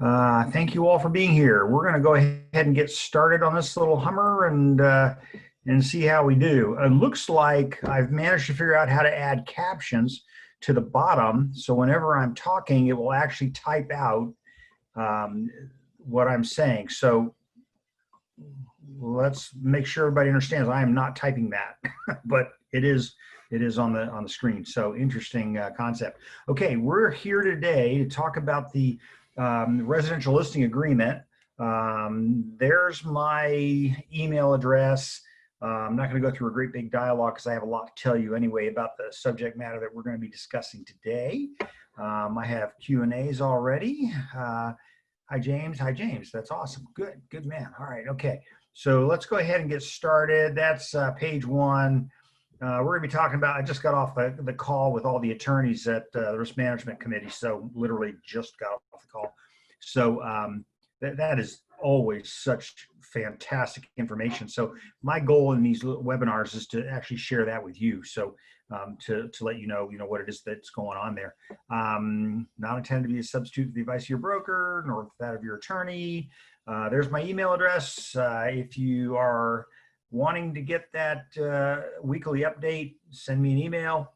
Thank you all for being here. We're going to go ahead and get started on this little Hummer and see how we do. It looks like I've managed to figure out how to add captions to the bottom, so whenever I'm talking, it will actually type out what I'm saying. So let's make sure everybody understands I am not typing that, but it is on the screen. So interesting concept. Okay, we're here today to talk about the residential listing agreement. There's my email address. I'm not going to go through a great big dialogue because I have a lot to tell you anyway about the subject matter that we're going to be discussing today. I have Q&As already. Hi, James. Hi, James. That's awesome. Good man. All right. Okay. So let's go ahead and get started. That's page one. We're going to be talking about, I just got off the call with all the attorneys at the Risk Management Committee, so literally just got off the call. So that is always such fantastic information. So my goal in these webinars is to actually share that with you. So to let you know what it is that's going on there. Not intended to be a substitute for the advice of your broker nor that of your attorney. There's my email address. If you are wanting to get that weekly update, send me an email.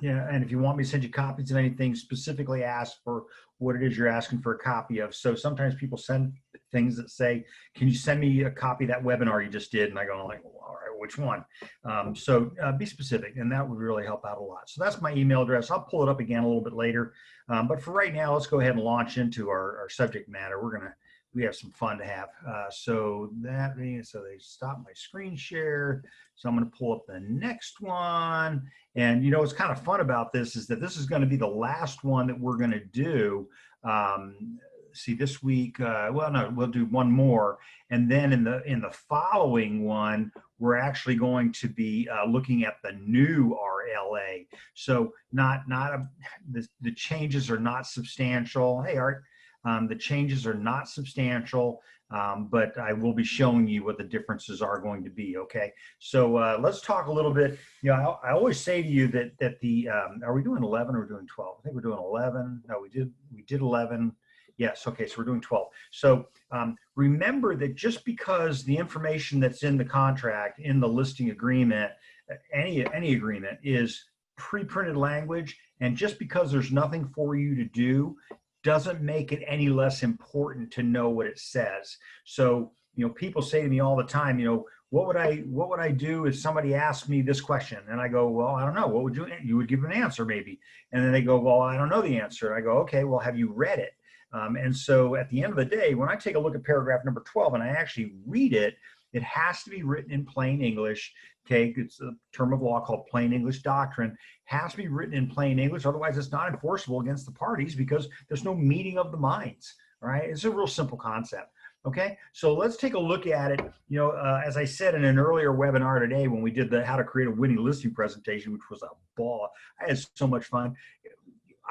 Yeah, and if you want me to send you copies of anything, specifically ask for what it is you're asking for a copy of. So sometimes people send things that say, can you send me a copy of that webinar you just did? And I go like, well, all right, which one? So be specific, and that would really help out a lot. So that's my email address. I'll pull it up again a little bit later. But for right now, let's go ahead and launch into our subject matter. We have some fun to have. So they stop my screen share. So I'm going to pull up the next one. And what's kind of fun about this is that this is going to be the last one that we're going to do. See, this week, well, no, we'll do one more. And then in the following one, we're actually going to be looking at the new RLA. So the changes are not substantial. Hey, Art. The changes are not substantial, but I will be showing you what the differences are going to be. Okay, so let's talk a little bit. I always say to you that the are we doing 11 or we're doing 12? I think we're doing 11. No, we did 11. Yes. Okay, so we're doing 12. So remember that just because the information that's in the contract, in the listing agreement, any agreement is pre-printed language, and just because there's nothing for you to do doesn't make it any less important to know what it says. So, people say to me all the time, what would I do if somebody asked me this question? And I go, well, I don't know. What would you would give an answer maybe. And then they go, well, I don't know the answer. I go, okay, well, have you read it? And so at the end of the day, when I take a look at paragraph number 12 and I actually read it, it has to be written in plain English. Okay, it's a term of law called plain English doctrine. Has to be written in plain English, otherwise it's not enforceable against the parties because there's no meeting of the minds. All right, it's a real simple concept. Okay, so let's take a look at it. As I said in an earlier webinar today when we did the how to create a winning listing presentation, which was a ball. I had so much fun.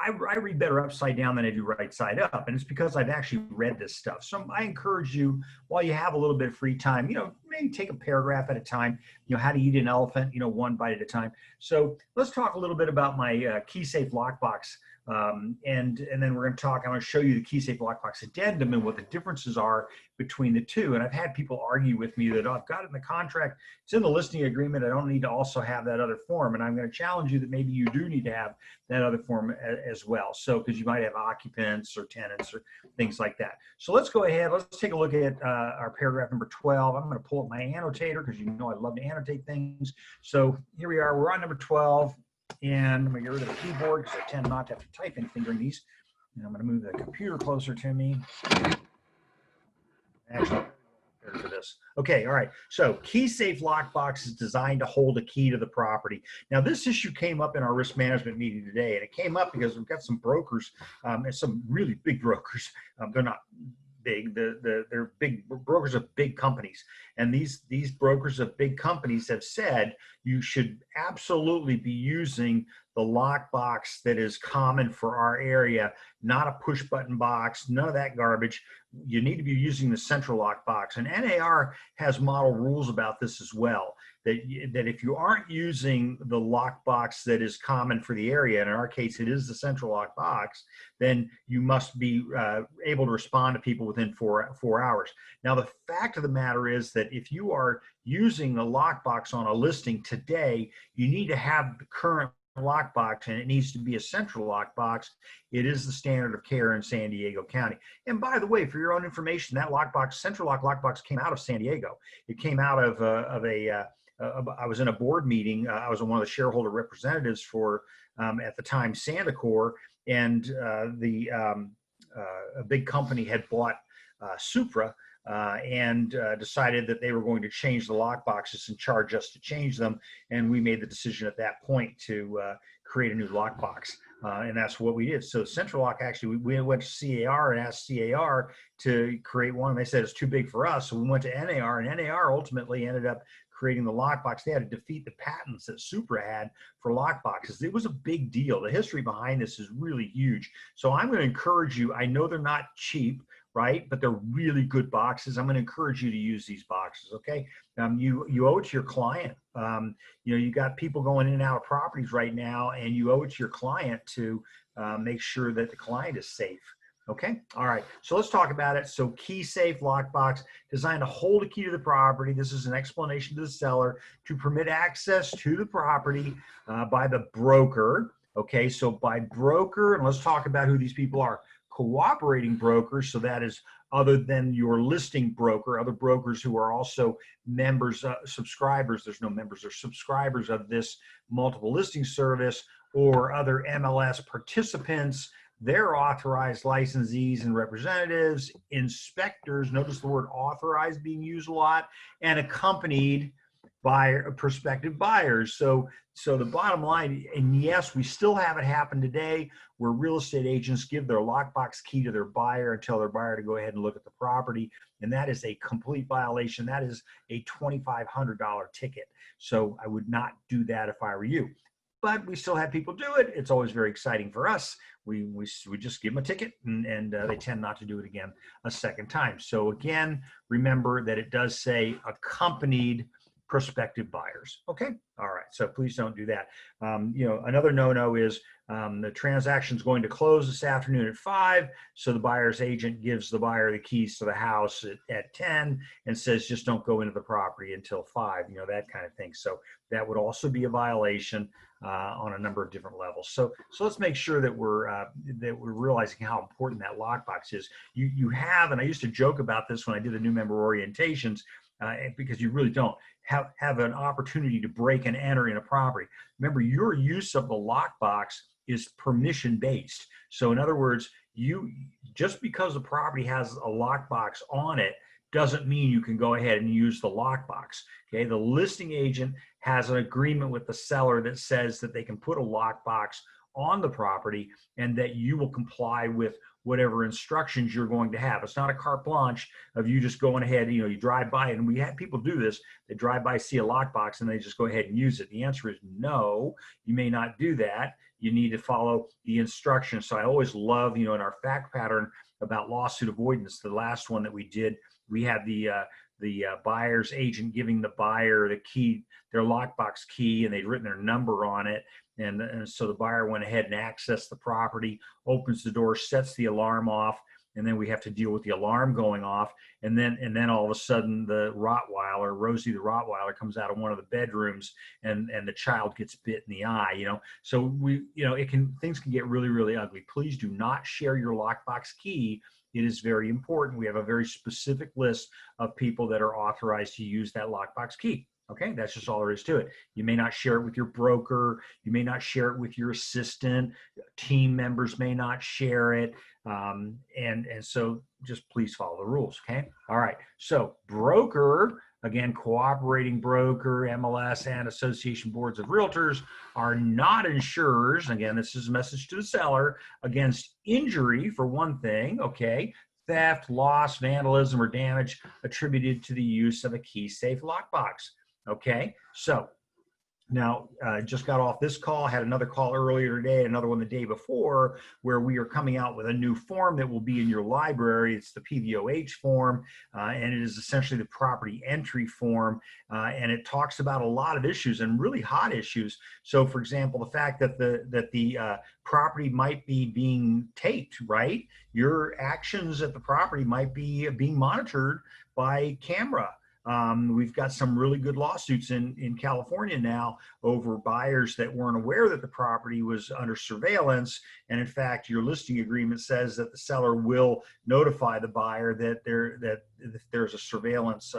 I read better upside down than I do right side up, and it's because I've actually read this stuff. So I encourage you, while you have a little bit of free time, maybe take a paragraph at a time. How to eat an elephant, one bite at a time. So let's talk a little bit about my key safe lockbox, and then we're going to talk. I'm going to show you the key safe lockbox addendum and what the differences are between the two. And I've had people argue with me that, oh, I've got it in the contract, it's in the listing agreement, I don't need to also have that other form. And I'm going to challenge you that maybe you do need to have that other form as well. So because you might have occupants or tenants or things like that. So let's go ahead, let's take a look at our paragraph number 12. I'm going to pull up my annotator because I love to annotate things. So here we are, we're on number 12. And I'm going to get rid of the keyboard because I tend not to have to type anything during these. And I'm going to move the computer closer to me. Actually, for this. Okay, all right. So key safe lockbox is designed to hold a key to the property. Now, this issue came up in our risk management meeting today, and it came up because we've got some brokers and some really big brokers. They're not big. They're big brokers of big companies, and these brokers of big companies have said you should absolutely be using the lockbox that is common for our area, not a push button box, none of that garbage. you need to be using the central lockbox. And NAR has model rules about this as well, that if you aren't using the lockbox that is common for the area, and in our case it is the central lockbox, then you must be able to respond to people within four hours. Now, the fact of the matter is that if you are using a lockbox on a listing today, you need to have the current lockbox, and it needs to be a central lockbox. It is the standard of care in San Diego County. And by the way, for your own information, that lockbox, central lockbox, came out of San Diego. It came out of I was in a board meeting. I was one of the shareholder representatives for at the time Sandicor, and a big company had bought Supra. And decided that they were going to change the lockboxes and charge us to change them. And we made the decision at that point to create a new lockbox. And that's what we did. So Central Lock, actually, we went to CAR and asked CAR to create one. And they said it's too big for us. So we went to NAR, and NAR ultimately ended up creating the lockbox. They had to defeat the patents that Supra had for lockboxes. It was a big deal. The history behind this is really huge. So I'm going to encourage you. I know they're not cheap, right? But they're really good boxes. I'm going to encourage you to use these boxes, okay? You owe it to your client. You got people going in and out of properties right now, and you owe it to your client to make sure that the client is safe, okay? All right, so let's talk about it. So key safe lockbox, designed to hold a key to the property. This is an explanation to the seller to permit access to the property by the broker, okay? So by broker, and let's talk about who these people are. Cooperating brokers, so that is other than your listing broker, other brokers who are also members, subscribers, there's no members, they're subscribers of this multiple listing service, or other MLS participants. They're authorized licensees and representatives, inspectors, notice the word authorized being used a lot, and accompanied by prospective buyers. So the bottom line, and yes, we still have it happen today, where real estate agents give their lockbox key to their buyer and tell their buyer to go ahead and look at the property. And that is a complete violation. That is a $2,500 ticket. So I would not do that if I were you. But we still have people do it. It's always very exciting for us. We just give them a ticket, and they tend not to do it again a second time. So again, remember that it does say accompanied prospective buyers. Okay. All right. So please don't do that. Another no-no is the transaction's going to close this afternoon at 5. So the buyer's agent gives the buyer the keys to the house at 10 and says, just don't go into the property until 5, that kind of thing. So that would also be a violation on a number of different levels. So let's make sure that we're realizing how important that lockbox is. You have, and I used to joke about this when I did the new member orientations, because you really don't have an opportunity to break and enter in a property. Remember, your use of the lockbox is permission based. So in other words, just because the property has a lockbox on it doesn't mean you can go ahead and use the lockbox. Okay, the listing agent has an agreement with the seller that says that they can put a lockbox on the property and that you will comply with whatever instructions you're going to have. It's not a carte blanche of you just going ahead, you drive by, and we have people do this. They drive by, see a lockbox, and they just go ahead and use it. The answer is no, you may not do that. You need to follow the instructions. So I always love, in our fact pattern about lawsuit avoidance, the last one that we did, we had the buyer's agent giving the buyer the key, their lockbox key, and they'd written their number on it. And so the buyer went ahead and accessed the property, opens the door, sets the alarm off, and then we have to deal with the alarm going off. And then all of a sudden the Rottweiler, Rosie the Rottweiler, comes out of one of the bedrooms, and the child gets bit in the eye, So things can get really, really ugly. Please do not share your lockbox key. It is very important. We have a very specific list of people that are authorized to use that lockbox key. Okay, that's just all there is to it. You may not share it with your broker. You may not share it with your assistant. Team members may not share it. And so just please follow the rules, okay? All right, so broker, again, cooperating broker, MLS, and Association Boards of Realtors are not insurers. Again, this is a message to the seller against injury, for one thing, okay? Theft, loss, vandalism, or damage attributed to the use of a key safe lockbox. Okay, so Now, just got off this call, had another call earlier today, another one the day before, where we are coming out with a new form that will be in your library. It's the PVOH form, and it is essentially the property entry form, and it talks about a lot of issues and really hot issues. So, for example, the fact that the property might be being taped, right? Your actions at the property might be being monitored by camera. We've got some really good lawsuits in California now over buyers that weren't aware that the property was under surveillance. And in fact, your listing agreement says that the seller will notify the buyer that there's a surveillance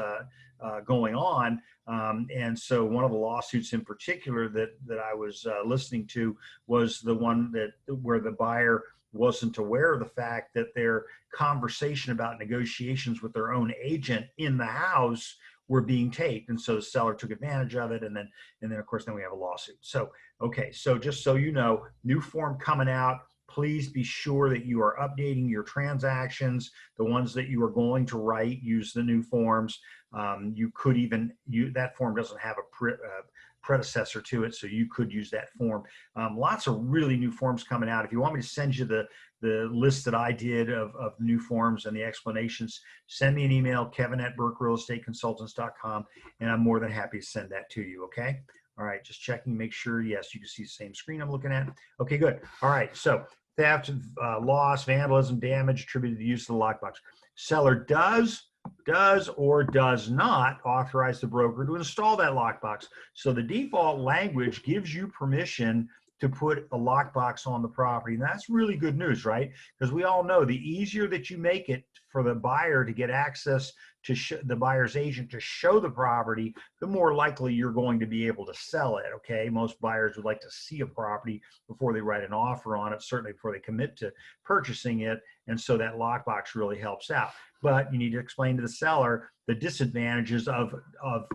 going on. And so one of the lawsuits in particular that I was listening to was the one where the buyer wasn't aware of the fact that their conversation about negotiations with their own agent in the house were being taped. And so the seller took advantage of it. And then of course, then we have a lawsuit. So, okay. So just so you know, new form coming out. Please be sure that you are updating your transactions. The ones that you are going to write, use the new forms. You could even, that form doesn't have a predecessor to it, so you could use that form. Lots of really new forms coming out. If you want me to send you the list that I did of new forms and the explanations, send me an email, kevin@burkerealestateconsultants.com, and I'm more than happy to send that to you, okay? All right, just checking, make sure, yes, you can see the same screen I'm looking at. Okay, good. All right, so theft, loss, vandalism, damage attributed to the use of the lockbox. Seller does or does not authorize the broker to install that lockbox. So the default language gives you permission to put a lockbox on the property. And that's really good news, right? Because we all know the easier that you make it for the buyer to get access to the buyer's agent to show the property, the more likely you're going to be able to sell it, okay? Most buyers would like to see a property before they write an offer on it, certainly before they commit to purchasing it. And so that lockbox really helps out. But you need to explain to the seller the disadvantages of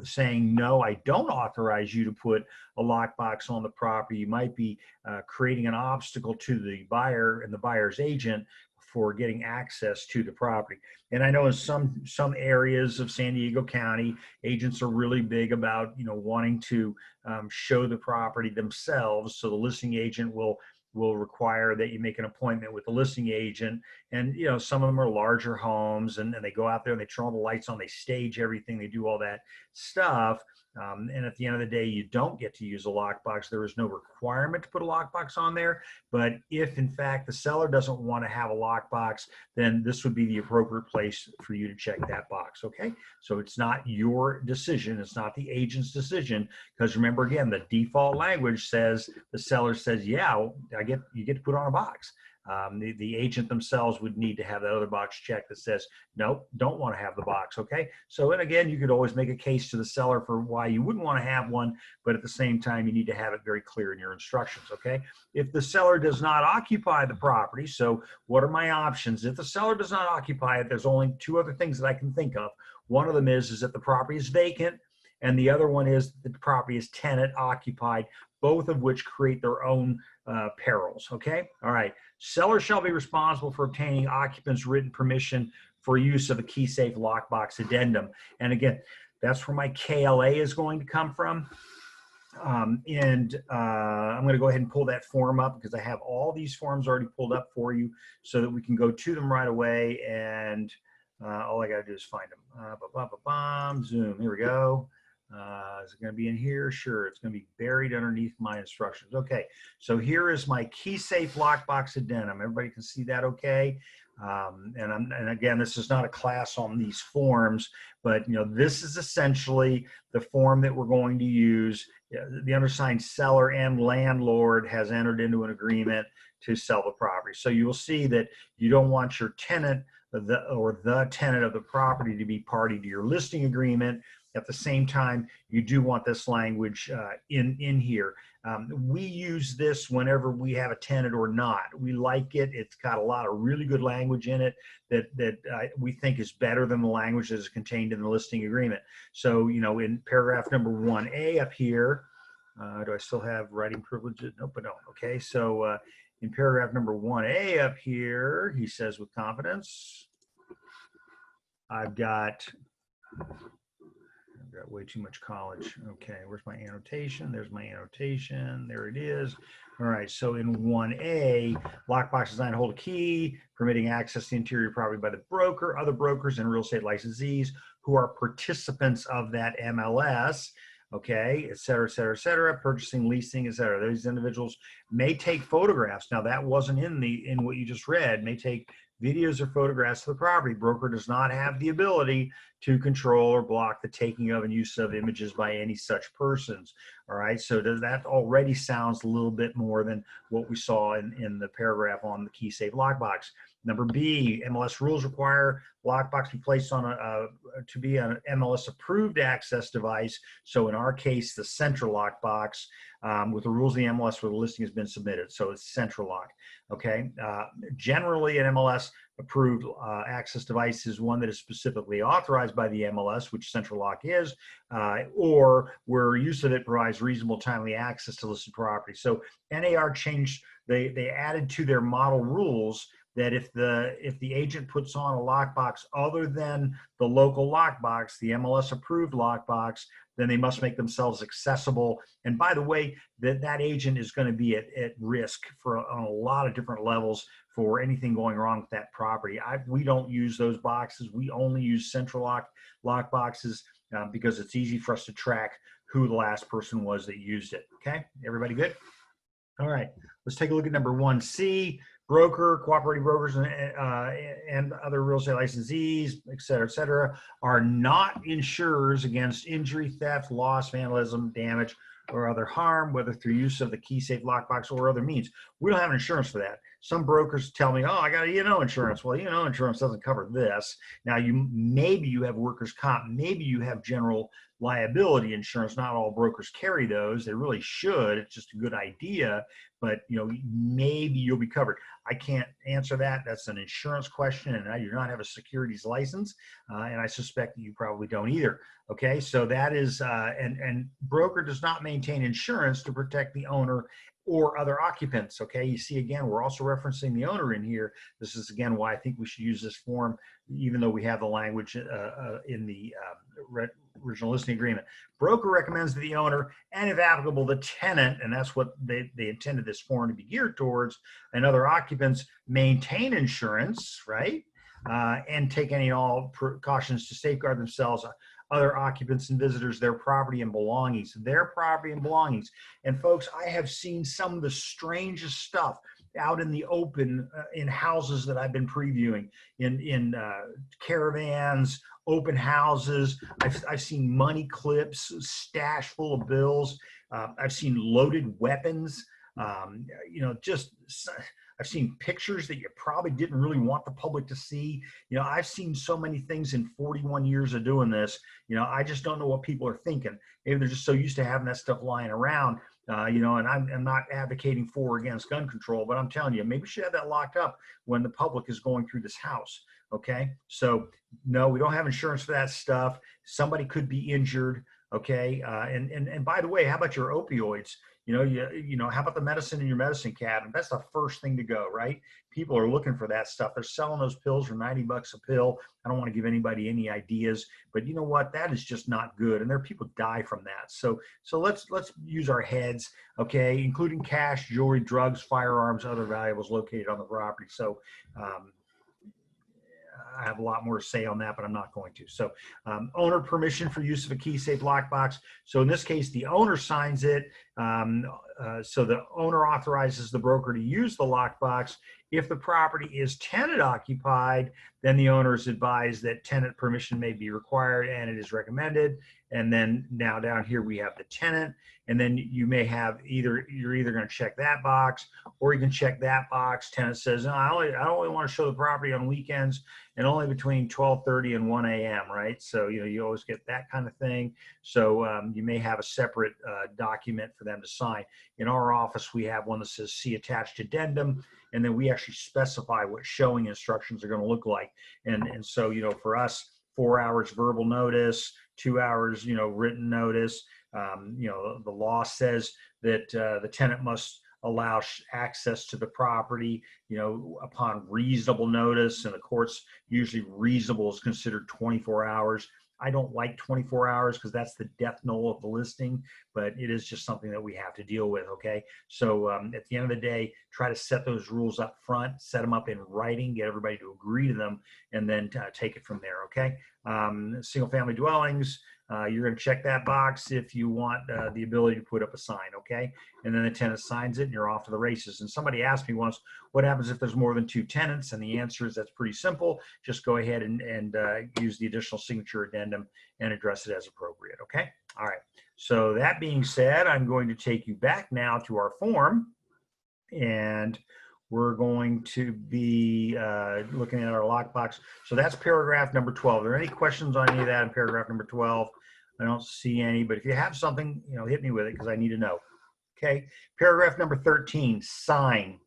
saying, no, I don't authorize you to put a lockbox on the property. You might be creating an obstacle to the buyer and the buyer's agent for getting access to the property. And I know in some areas of San Diego County, agents are really big about, wanting to show the property themselves. So the listing agent will require that you make an appointment with the listing agent. And, some of them are larger homes and they go out there and they turn all the lights on, they stage everything, they do all that stuff. And at the end of the day, you don't get to use a lockbox. There is no requirement to put a lockbox on there. But if in fact the seller doesn't want to have a lockbox, then this would be the appropriate place for you to check that box. Okay. So it's not your decision. It's not the agent's decision. Because remember, again, the default language says, the seller says, yeah, you get to put on a box. The agent themselves would need to have that other box checked that says, nope, don't want to have the box, okay? So, and again, you could always make a case to the seller for why you wouldn't want to have one, but at the same time, you need to have it very clear in your instructions, okay? If the seller does not occupy the property, so what are my options? If the seller does not occupy it, there's only two other things that I can think of. One of them is that the property is vacant, and the other one is that the property is tenant occupied, both of which create their own perils, okay? All right. Seller shall be responsible for obtaining occupants' written permission for use of a key safe lockbox addendum. And again, that's where my KLA is going to come from. I'm going to go ahead and pull that form up because I have all these forms already pulled up for you so that we can go to them right away. And all I got to do is find them. Zoom. Here we go. Is it going to be in here? Sure. It's going to be buried underneath my instructions. Okay. So here is my key safe lockbox addendum. Everybody can see that okay? And again, this is not a class on these forms, but this is essentially the form that we're going to use. The undersigned seller and landlord has entered into an agreement to sell the property. So you will see that you don't want your tenant or the tenant of the property to be party to your listing agreement. At the same time, you do want this language in here. We use this whenever we have a tenant or not. We like it. It's got a lot of really good language in it that we think is better than the language that is contained in the listing agreement. So, in paragraph number 1A up here, do I still have writing privileges? Nope, I don't. Okay, so in paragraph number 1A up here, he says with confidence, I've got... I've got way too much college. Okay, where's my annotation? There's my annotation. There it is. All right, so in 1A, lockbox is designed to hold a key, permitting access to the interior property by the broker, other brokers, and real estate licensees who are participants of that MLS, okay, et cetera, et cetera, et cetera, purchasing, leasing, et cetera. Those individuals may take photographs. Now, that wasn't in what you just read, may take videos or photographs of the property. Broker does not have the ability to control or block the taking of and use of images by any such persons. All right, so that already sounds a little bit more than what we saw in the paragraph on the key safe lockbox. Number B, MLS rules require lockbox be placed on to be an MLS approved access device. So in our case, the central lockbox with the rules of the MLS where the listing has been submitted. So it's central lock. Okay. Generally, an MLS approved access device is one that is specifically authorized by the MLS, which central lock is, or where use of it provides reasonable, timely access to listed property. So NAR changed. They added to their model rules that if the agent puts on a lockbox other than the local lockbox, the MLS approved lockbox, then they must make themselves accessible. And by the way, that agent is going to be at risk on a lot of different levels for anything going wrong with that property. We don't use those boxes. We only use central lock boxes because it's easy for us to track who the last person was that used it. Okay, everybody good? All right, let's take a look at number 1C. Broker, cooperating brokers, and other real estate licensees, et cetera, are not insurers against injury, theft, loss, vandalism, damage, or other harm, whether through use of the key safe lockbox or other means. We don't have insurance for that. Some brokers tell me, oh, I got E&O insurance. Well, E&O insurance doesn't cover this. Now, maybe you have workers' comp, maybe you have general liability insurance. Not all brokers carry those. They really should. It's just a good idea, but maybe you'll be covered. I can't answer that. That's an insurance question, and I do not have a securities license, and I suspect that you probably don't either. Okay, so that is, and broker does not maintain insurance to protect the owner or other occupants. Okay, you see, again, we're also referencing the owner in here. This is, again, why I think we should use this form, even though we have the language in the original listing agreement. Broker recommends to the owner, and if applicable, the tenant, and that's what they intended this form to be geared towards, and other occupants maintain insurance, right? And take any and all precautions to safeguard themselves, other occupants and visitors, their property and belongings, And folks, I have seen some of the strangest stuff out in the open in houses that I've been previewing, in caravans, open houses. I've seen money clips stashed full of bills. I've seen loaded weapons. I've seen pictures that you probably didn't really want the public to see. I've seen so many things in 41 years of doing this. I just don't know what people are thinking. Maybe they're just so used to having that stuff lying around. And I'm not advocating for or against gun control, but I'm telling you, maybe we should have that locked up when the public is going through this house. Okay, so no, we don't have insurance for that stuff. Somebody could be injured. Okay, and by the way, how about your opioids? How about the medicine in your medicine cabinet? That's the first thing to go, right? People are looking for that stuff. They're selling those pills for $90 a pill. I don't want to give anybody any ideas, but you know what? That is just not good, and there are people die from that. So let's use our heads, okay, including cash, jewelry, drugs, firearms, other valuables located on the property. So I have a lot more to say on that, but I'm not going to. So owner permission for use of a key safe lockbox. So in this case, the owner signs it. So the owner authorizes the broker to use the lockbox. If the property is tenant occupied, then the owner is advised that tenant permission may be required and it is recommended. And then now down here we have the tenant, and then you may have you're either going to check that box or you can check that box. Tenant says, no, I only want to show the property on weekends and only between 12:30 and 1 a.m. right? So you always get that kind of thing. So you may have a separate document for them to sign. In our office, we have one that says see attached addendum, and then we actually specify what showing instructions are going to look like. And so for us, 4 hours verbal notice, 2 hours written notice. The law says that the tenant must allow access to the property upon reasonable notice, and the courts usually reasonable is considered 24 hours. I don't like 24 hours because that's the death knell of the listing, but it is just something that we have to deal with, okay? So at the end of the day, try to set those rules up front, set them up in writing, get everybody to agree to them, and then take it from there, okay? Single family dwellings, you're going to check that box if you want the ability to put up a sign, okay? And then the tenant signs it and you're off to the races. And somebody asked me once, what happens if there's more than 2 tenants? And the answer is that's pretty simple. Just go ahead and use the additional signature addendum and address it as appropriate, okay? All right. So that being said, I'm going to take you back now to our form, and we're going to be looking at our lockbox. So that's paragraph number 12. Are there any questions on any of that in paragraph number 12? I don't see any, but if you have something, hit me with it because I need to know. Okay, paragraph number 13, sign.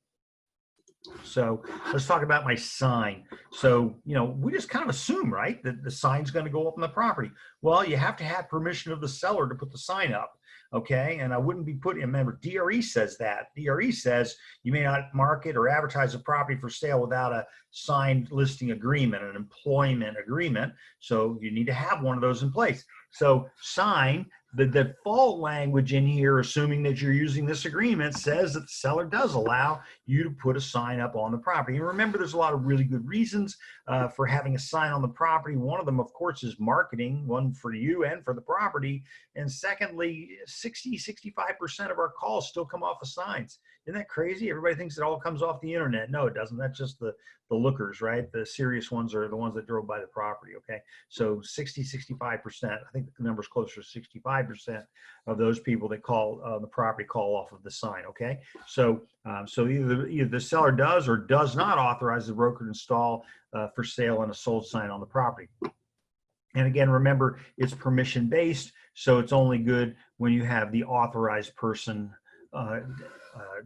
So let's talk about my sign. So, we just kind of assume, right, that the sign's going to go up on the property. Well, you have to have permission of the seller to put the sign up. Okay, and I wouldn't be putting, remember, DRE says that. DRE says you may not market or advertise a property for sale without a signed listing agreement, an employment agreement. So you need to have one of those in place. So sign, the default language in here, assuming that you're using this agreement, says that the seller does allow you to put a sign up on the property. And remember, there's a lot of really good reasons for having a sign on the property. One of them, of course, is marketing, one for you and for the property. And secondly, 65% of our calls still come off of signs. Isn't that crazy? Everybody thinks it all comes off the internet. No, it doesn't. That's just the lookers, right? The serious ones are the ones that drove by the property, okay? So 65%, I think the number's closer to 65% of those people that call the property call off of the sign, okay? So either the seller does or does not authorize the broker to install for sale and a sold sign on the property. And again, remember, it's permission-based, so it's only good when you have the authorized person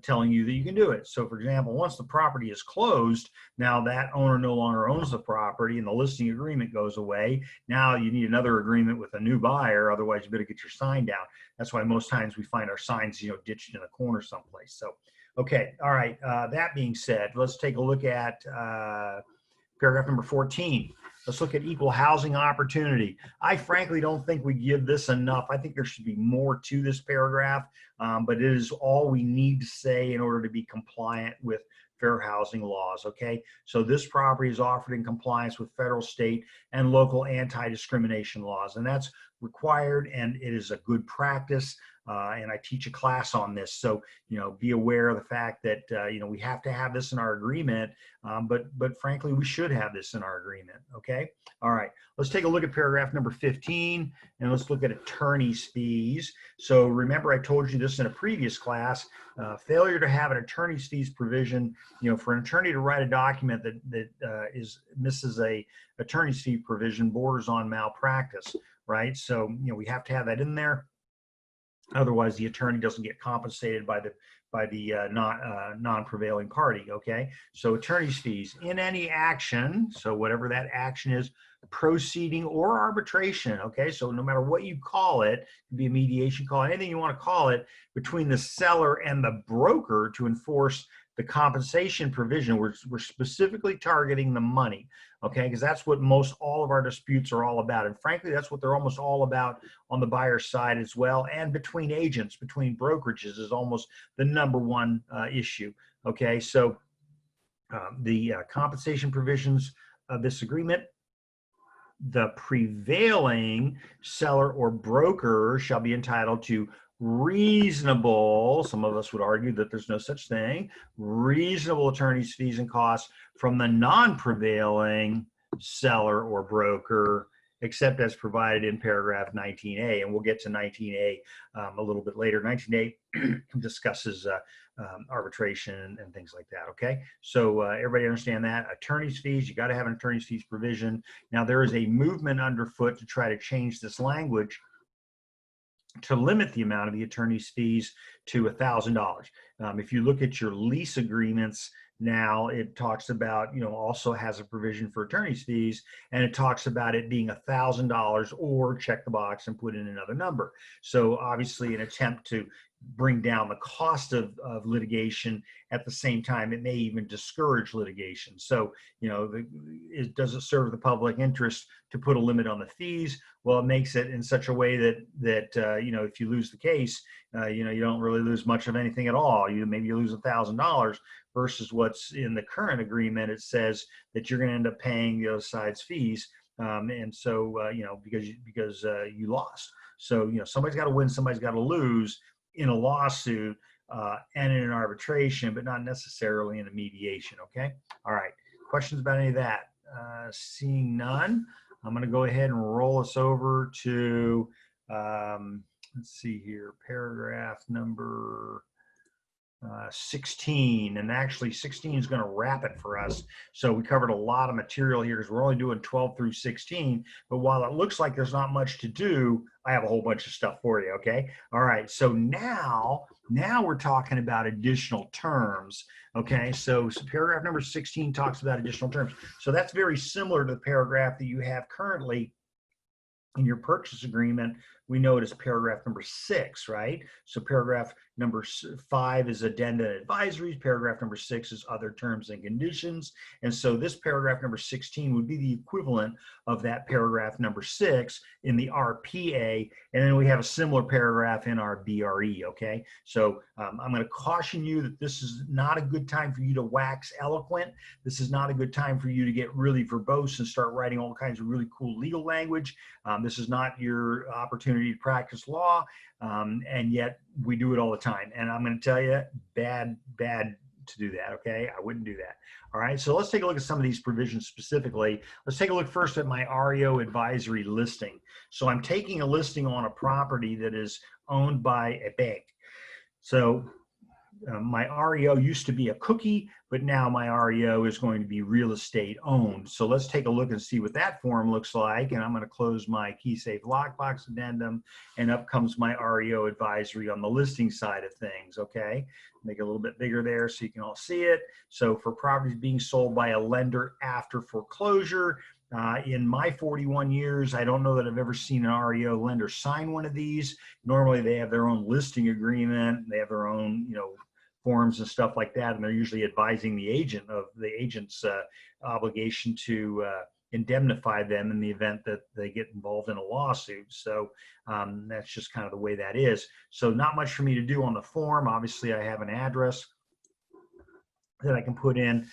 telling you that you can do it. So for example, once the property is closed, now that owner no longer owns the property and the listing agreement goes away. Now you need another agreement with a new buyer, otherwise you better get your sign down. That's why most times we find our signs, ditched in a corner someplace. So, okay, all right, that being said, let's take a look at paragraph number 14. Let's look at equal housing opportunity. I frankly don't think we give this enough. I think there should be more to this paragraph, but it is all we need to say in order to be compliant with fair housing laws, okay? So this property is offered in compliance with federal, state, and local anti-discrimination laws, and that's required, and it is a good practice. And I teach a class on this, so be aware of the fact that we have to have this in our agreement, but frankly we should have this in our agreement. Okay, all right. Let's take a look at paragraph number 15, and let's look at attorney's fees. So remember, I told you this in a previous class. Failure to have an attorney's fees provision, for an attorney to write a document that misses a attorney's fee provision borders on malpractice, right? So we have to have that in there. Otherwise, the attorney doesn't get compensated by the non-prevailing party, okay? So attorney's fees in any action, so whatever that action is, proceeding or arbitration, okay? So no matter what you call it, it could be a mediation call, anything you want to call it, between the seller and the broker to enforce the compensation provision. We're specifically targeting the money, okay? Because that's what most all of our disputes are all about. And frankly, that's what they're almost all about on the buyer side as well. And between agents, between brokerages is almost the number one issue, okay? So the compensation provisions of this agreement, the prevailing seller or broker shall be entitled to reasonable, some of us would argue that there's no such thing, reasonable attorney's fees and costs from the non-prevailing seller or broker, except as provided in paragraph 19A. And we'll get to 19A a little bit later. 19A discusses arbitration and things like that, okay? So everybody understand that? Attorney's fees, you got to have an attorney's fees provision. Now there is a movement underfoot to try to change this language to limit the amount of the attorney's fees to $1,000. If you look at your lease agreements now, it talks about, also has a provision for attorney's fees, and it talks about it being $1,000 or check the box and put in another number. So obviously an attempt to bring down the cost of litigation. At the same time, it may even discourage litigation. So, does it serve the public interest to put a limit on the fees? Well, it makes it in such a way that if you lose the case, you don't really lose much of anything at all. Maybe you lose $1,000 versus what's in the current agreement. It says that you're going to end up paying the other side's fees. And so, because you lost. So, somebody's got to win, somebody's got to lose in a lawsuit and in an arbitration, but not necessarily in a mediation. Okay. All right. Questions about any of that? Seeing none, I'm going to go ahead and roll us over to, let's see here, paragraph number 16, and actually 16 is going to wrap it for us. So we covered a lot of material here because we're only doing 12 through 16, but while it looks like there's not much to do, I have a whole bunch of stuff for you. Okay. All right. So now we're talking about additional terms. Okay. So paragraph number 16 talks about additional terms. So that's very similar to the paragraph that you have currently in your purchase agreement. We know it as paragraph number 6, right? So paragraph number 5 is addenda and advisories. Paragraph number 6 is other terms and conditions. And so this paragraph number 16 would be the equivalent of that paragraph number 6 in the RPA. And then we have a similar paragraph in our BRE, okay? So I'm going to caution you that this is not a good time for you to wax eloquent. This is not a good time for you to get really verbose and start writing all kinds of really cool legal language. This is not your opportunity to practice law, and yet we do it all the time. And I'm going to tell you, bad to do that, okay? I wouldn't do that. All right, so let's take a look at some of these provisions specifically. Let's take a look first at my Reo Advisory Listing. So I'm taking a listing on a property that is owned by a bank. So my REO used to be a cookie, but now my REO is going to be real estate owned. So let's take a look and see what that form looks like. And I'm going to close my key safe lockbox addendum, and up comes my REO advisory on the listing side of things. Okay, make it a little bit bigger there so you can all see it. So for properties being sold by a lender after foreclosure, in my 41 years, I don't know that I've ever seen an REO lender sign one of these. Normally they have their own listing agreement, they have their own, forms and stuff like that, and they're usually advising the agent of the agent's obligation to indemnify them in the event that they get involved in a lawsuit. So that's just kind of the way that is. So not much for me to do on the form. Obviously, I have an address that I can put in.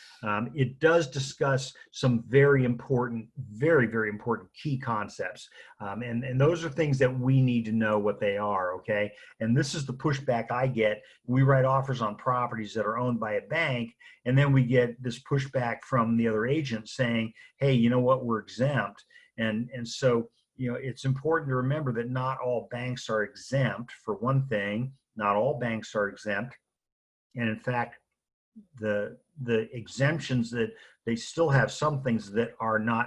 It does discuss some very important, very, very important key concepts. And those are things that we need to know what they are, okay? And this is the pushback I get. We write offers on properties that are owned by a bank, and then we get this pushback from the other agent saying, hey, you know what, we're exempt. And so, it's important to remember that not all banks are exempt. For one thing, not all banks are exempt. And in fact, the exemptions that they still have some things that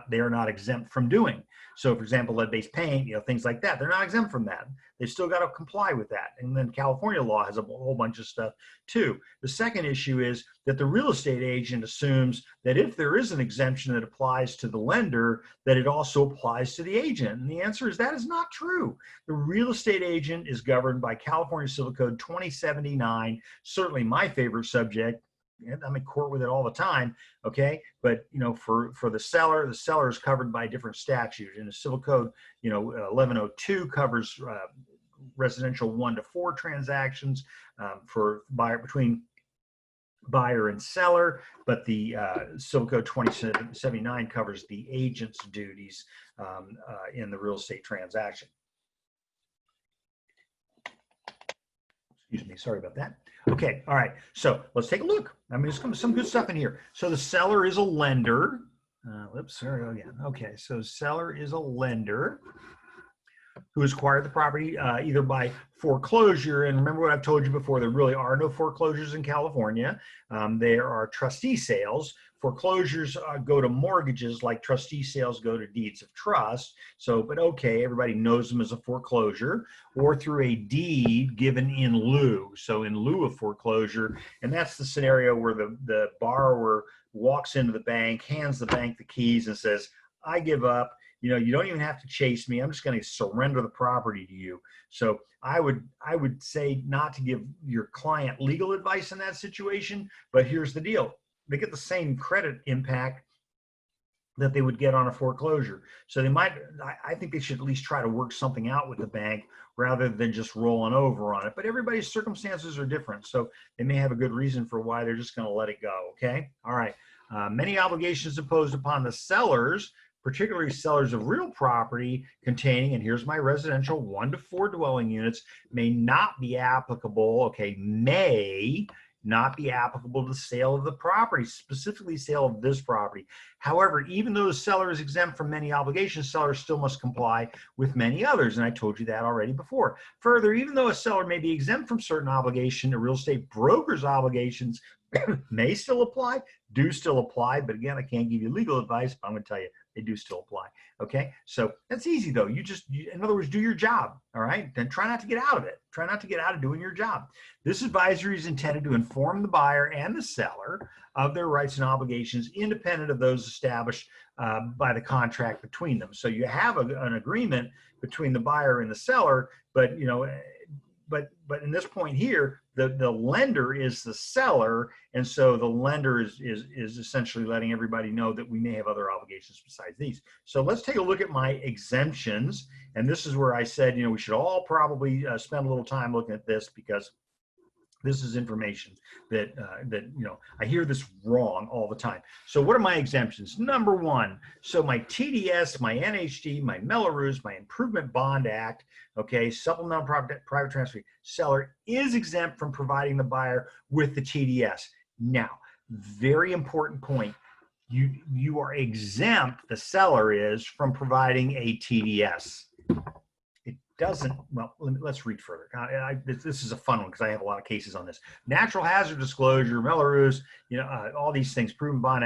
they're not exempt from doing. So for example, lead-based paint, things like that, they're not exempt from that. They've still got to comply with that. And then California law has a whole bunch of stuff too. The second issue is that the real estate agent assumes that if there is an exemption that applies to the lender, that it also applies to the agent. And the answer is that is not true. The real estate agent is governed by California Civil Code 2079, certainly my favorite subject. I'm in court with it all the time, okay? But for the seller is covered by different statutes. In the Civil Code, 1102 covers residential 1 to 4 transactions between buyer and seller, but the Civil Code 2079 covers the agent's duties in the real estate transaction. Excuse me, sorry about that. Okay, all right, so let's take a look. There's some good stuff in here. So the seller is a lender. Whoops, sorry again. Okay, so seller is a lender who has acquired the property either by foreclosure. And remember what I've told you before, there really are no foreclosures in California. There are trustee sales. Foreclosures go to mortgages like trustee sales go to deeds of trust. So, but okay, everybody knows them as a foreclosure, or through a deed given in lieu. So in lieu of foreclosure, and that's the scenario where the borrower walks into the bank, hands the bank the keys and says, I give up. you know, you don't even have to chase me. I'm just going to surrender the property to you. So I would say not to give your client legal advice in that situation, but here's the deal. They get the same credit impact that they would get on a foreclosure. So they might, I think they should at least try to work something out with the bank rather than just rolling over on it. But everybody's circumstances are different. So they may have a good reason for why they're just going to let it go. Okay. All right. Many obligations imposed upon the sellers, particularly sellers of real property containing, and here's my residential 1 to 4 dwelling units, may not be applicable, okay, may not be applicable to the sale of the property, specifically sale of this property. However, even though the seller is exempt from many obligations, sellers still must comply with many others, and I told you that already before. Further, even though a seller may be exempt from certain obligation, a real estate broker's obligations may still apply, do still apply, but again, I can't give you legal advice, but I'm going to tell you they do still apply. Okay, so that's easy though. In other words, do your job. All right, then try not to get out of it. Try not to get out of doing your job. This advisory is intended to inform the buyer and the seller of their rights and obligations, independent of those established by the contract between them. So you have an agreement between the buyer and the seller, but you know. But in this point here, the lender is the seller, and so the lender is essentially letting everybody know that we may have other obligations besides these. So let's take a look at my exemptions, and this is where I said, you know, we should all probably spend a little time looking at this because this is information that you know, I hear this wrong all the time. So what are my exemptions? Number one, so my TDS, my NHD, my Melrose, my Improvement Bond Act, okay, supplemental private transfer, seller is exempt from providing the buyer with the TDS. Now, very important point. You are exempt, the seller is, from providing a TDS. Doesn't, well, let's read further. This is a fun one because I have a lot of cases on this. Natural hazard disclosure, Melrose, you know, all these things, proven bond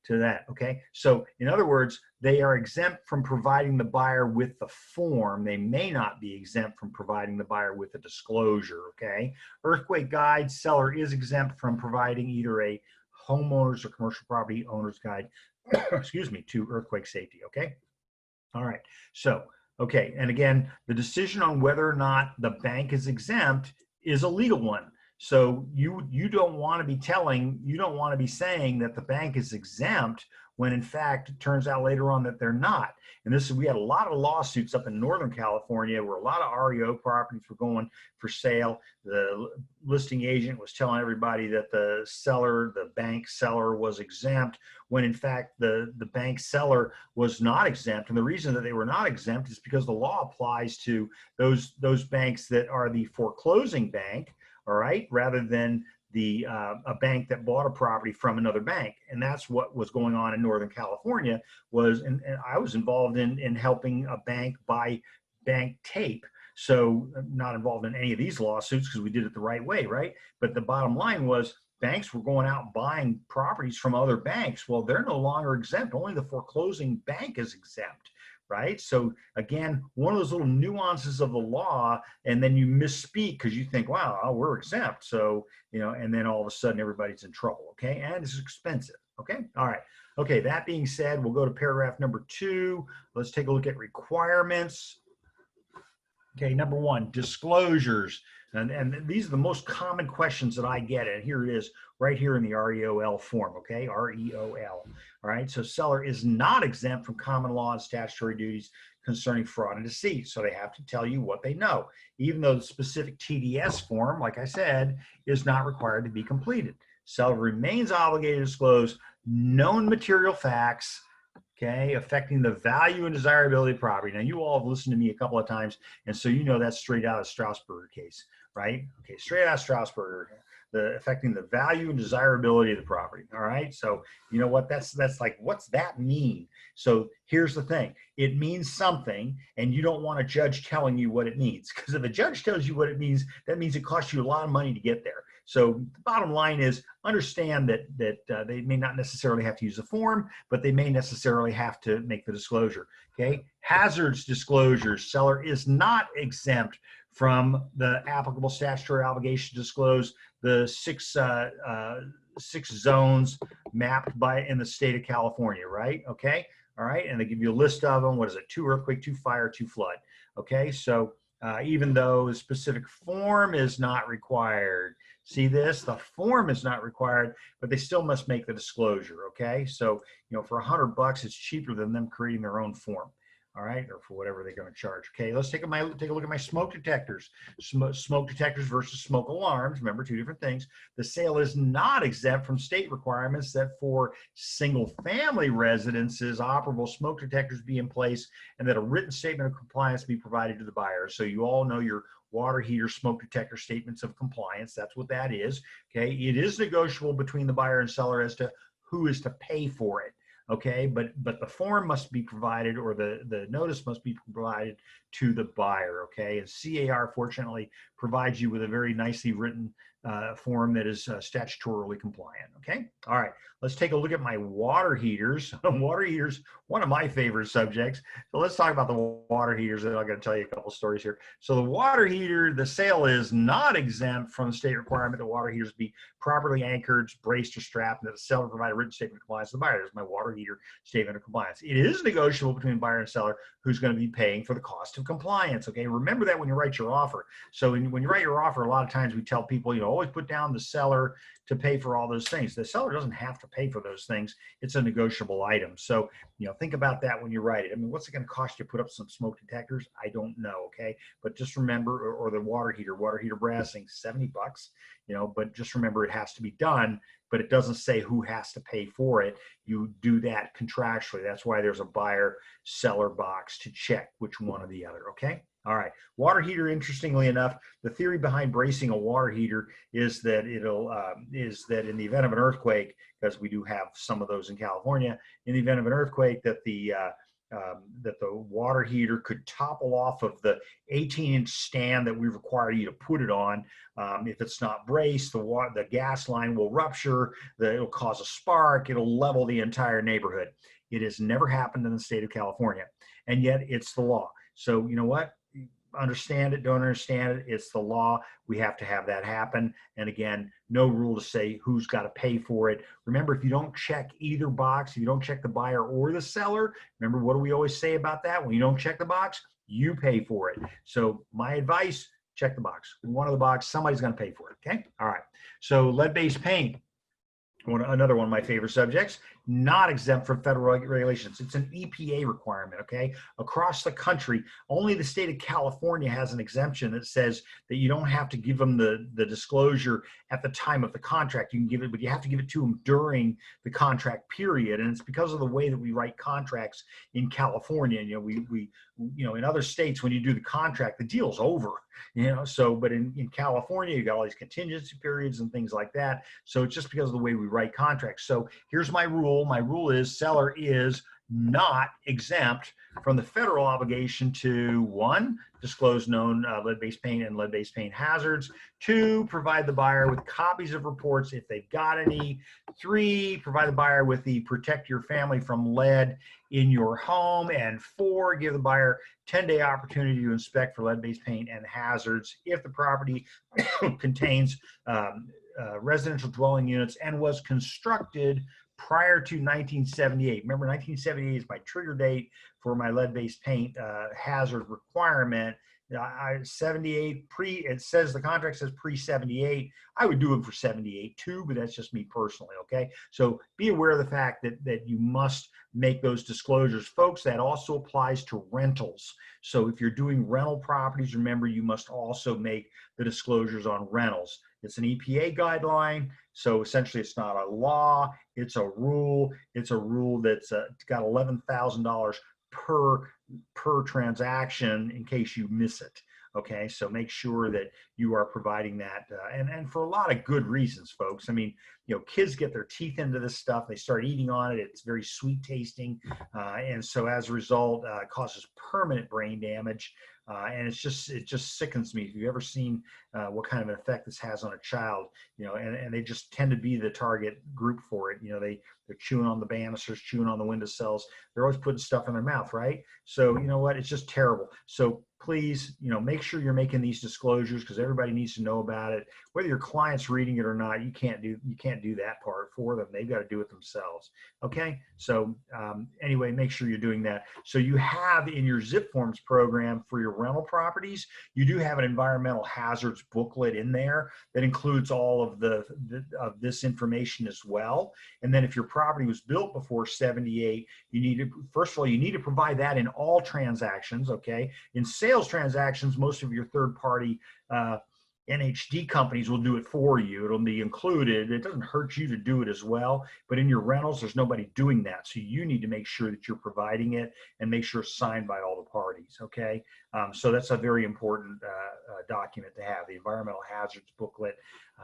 to that, okay? So in other words, they are exempt from providing the buyer with the form. They may not be exempt from providing the buyer with a disclosure, okay? Earthquake guide, seller is exempt from providing either a homeowner's or commercial property owner's guide, excuse me, to earthquake safety, okay? All right, so, okay, and again, the decision on whether or not the bank is exempt is a legal one. So you don't want to be saying that the bank is exempt when in fact it turns out later on that they're not. And we had a lot of lawsuits up in Northern California where a lot of REO properties were going for sale. The listing agent was telling everybody that the bank seller was exempt when in fact the bank seller was not exempt. And the reason that they were not exempt is because the law applies to those banks that are the foreclosing bank, all right, rather than a bank that bought a property from another bank. And that's what was going on in Northern California and I was involved in helping a bank buy bank tape. So not involved in any of these lawsuits because we did it the right way, right? But the bottom line was banks were going out and buying properties from other banks. Well, they're no longer exempt. Only the foreclosing bank is exempt. Right? So again, one of those little nuances of the law, and then you misspeak because you think, wow, we're exempt. So, you know, and then all of a sudden everybody's in trouble. Okay. And it's expensive. Okay. All right. Okay. That being said, we'll go to paragraph number 2. Let's take a look at requirements. Okay. Number 1, disclosures. And these are the most common questions that I get. And here it is right here in the REOL form. Okay. REOL. All right. So seller is not exempt from common law and statutory duties concerning fraud and deceit. So they have to tell you what they know, even though the specific TDS form, like I said, is not required to be completed. Seller remains obligated to disclose known material facts, okay, affecting the value and desirability of property. Now, you all have listened to me a couple of times, and so you know that's straight out of Strasburger case, right? Okay, straight out of Strasburger, affecting the value and desirability of the property, all right? So, you know what, that's like, what's that mean? So here's the thing. It means something, and you don't want a judge telling you what it means, because if a judge tells you what it means, that means it costs you a lot of money to get there. So the bottom line is understand that they may not necessarily have to use a form, but they may necessarily have to make the disclosure, okay? Hazards disclosures, seller is not exempt from the applicable statutory obligation to disclose the six zones mapped in the state of California, right? Okay. All right, and they give you a list of them. What is it? 2 earthquake, 2 fire, 2 flood. Okay, so even though the specific form is not required, see this? The form is not required, but they still must make the disclosure. Okay, so for $100, it's cheaper than them creating their own form. All right, or for whatever they're going to charge. Okay, let's take a look at my smoke detectors. Smoke detectors versus smoke alarms. Remember, 2 different things. The sale is not exempt from state requirements that for single-family residences, operable smoke detectors be in place and that a written statement of compliance be provided to the buyer. So you all know your water heater smoke detector statements of compliance. That's what that is. Okay, it is negotiable between the buyer and seller as to who is to pay for it. Okay, but the form must be provided, or the notice must be provided to the buyer. Okay, and CAR fortunately provides you with a very nicely written form that is statutorily compliant. Okay, all right, let's take a look at my water heaters. Water heaters, one of my favorite subjects. So let's talk about the water heaters, and I'm going to tell you a couple stories here. So the water heater, the sale is not exempt from the state requirement that water heaters be properly anchored, braced, or strapped, and that the seller provide a written statement of compliance to the buyer. There's my water heater statement of compliance. It is negotiable between buyer and seller who's going to be paying for the cost of compliance. Okay, remember that when you write your offer. So when you write your offer, a lot of times we tell people, always put down the seller to pay for all those things. The seller doesn't have to pay for those things. It's a negotiable item. So, think about that when you write it. I mean, what's it going to cost you to put up some smoke detectors? I don't know. Okay. But just remember, or the water heater brassing, $70, but just remember it has to be done, but it doesn't say who has to pay for it. You do that contractually. That's why there's a buyer seller box to check which one or the other. Okay. All right, water heater. Interestingly enough, the theory behind bracing a water heater is that is that in the event of an earthquake, because we do have some of those in California, in the event of an earthquake, that the water heater could topple off of the 18-inch stand that we require you to put it on. If it's not braced, the gas line will rupture. It'll cause a spark. It'll level the entire neighborhood. It has never happened in the state of California, and yet it's the law. So you know what? Understand it, don't understand it, it's the law. We have to have that happen. And again, no rule to say who's got to pay for it. Remember, if you don't check either box, if you don't check the buyer or the seller, remember, what do we always say about that? When you don't check the box, you pay for it. So my advice, check the box. One of the box, somebody's going to pay for it. Okay. All right. So lead-based paint. Another one of my favorite subjects, not exempt from federal regulations. It's an EPA requirement, okay? Across the country, only the state of California has an exemption that says that you don't have to give them the disclosure at the time of the contract. You can give it, but you have to give it to them during the contract period. And it's because of the way that we write contracts in California. We in other states, when you do the contract, the deal's over, but in California, you got all these contingency periods and things like that. So it's just because of the way we write contracts. So here's my rule. My rule is seller is not exempt from the federal obligation to 1, disclose known lead-based paint and lead-based paint hazards. 2, provide the buyer with copies of reports if they've got any. 3, provide the buyer with the protect your family from lead in your home. And 4, give the buyer 10-day opportunity to inspect for lead-based paint and hazards if the property contains residential dwelling units and was constructed prior to 1978. Remember, 1978 is my trigger date for my lead-based paint hazard requirement. 78 it says the contract says pre-78. I would do it for 78 too, but that's just me personally. Okay, so be aware of the fact that you must make those disclosures, folks. That also applies to rentals. So if you're doing rental properties, remember you must also make the disclosures on rentals. It's an EPA guideline, so essentially it's not a law, it's a rule. It's a rule that's got $11,000 per transaction in case you miss it. Okay, so make sure that you are providing that, and for a lot of good reasons, folks. I mean, kids get their teeth into this stuff. They start eating on it. It's very sweet tasting, and so as a result, it causes permanent brain damage. And it just sickens me. If you've ever seen what kind of an effect this has on a child, and they just tend to be the target group for it. They're chewing on the banisters, chewing on the windowsills. They're always putting stuff in their mouth, right? So you know what? It's just terrible. So please, make sure you're making these disclosures, because everybody needs to know about it. Whether your client's reading it or not, you can't do that part for them. They've got to do it themselves. Okay. So anyway, make sure you're doing that. So you have in your zip forms program for your rental properties, you do have an environmental hazards booklet in there that includes all of of this information as well. And then if your property was built before 78, first of all, you need to provide that in all transactions. Okay. In sales transactions, most of your third-party NHD companies will do it for you. It'll be included. It doesn't hurt you to do it as well. But in your rentals, there's nobody doing that. So you need to make sure that you're providing it and make sure it's signed by all the parties. Okay. So that's a very important document to have, the environmental hazards booklet.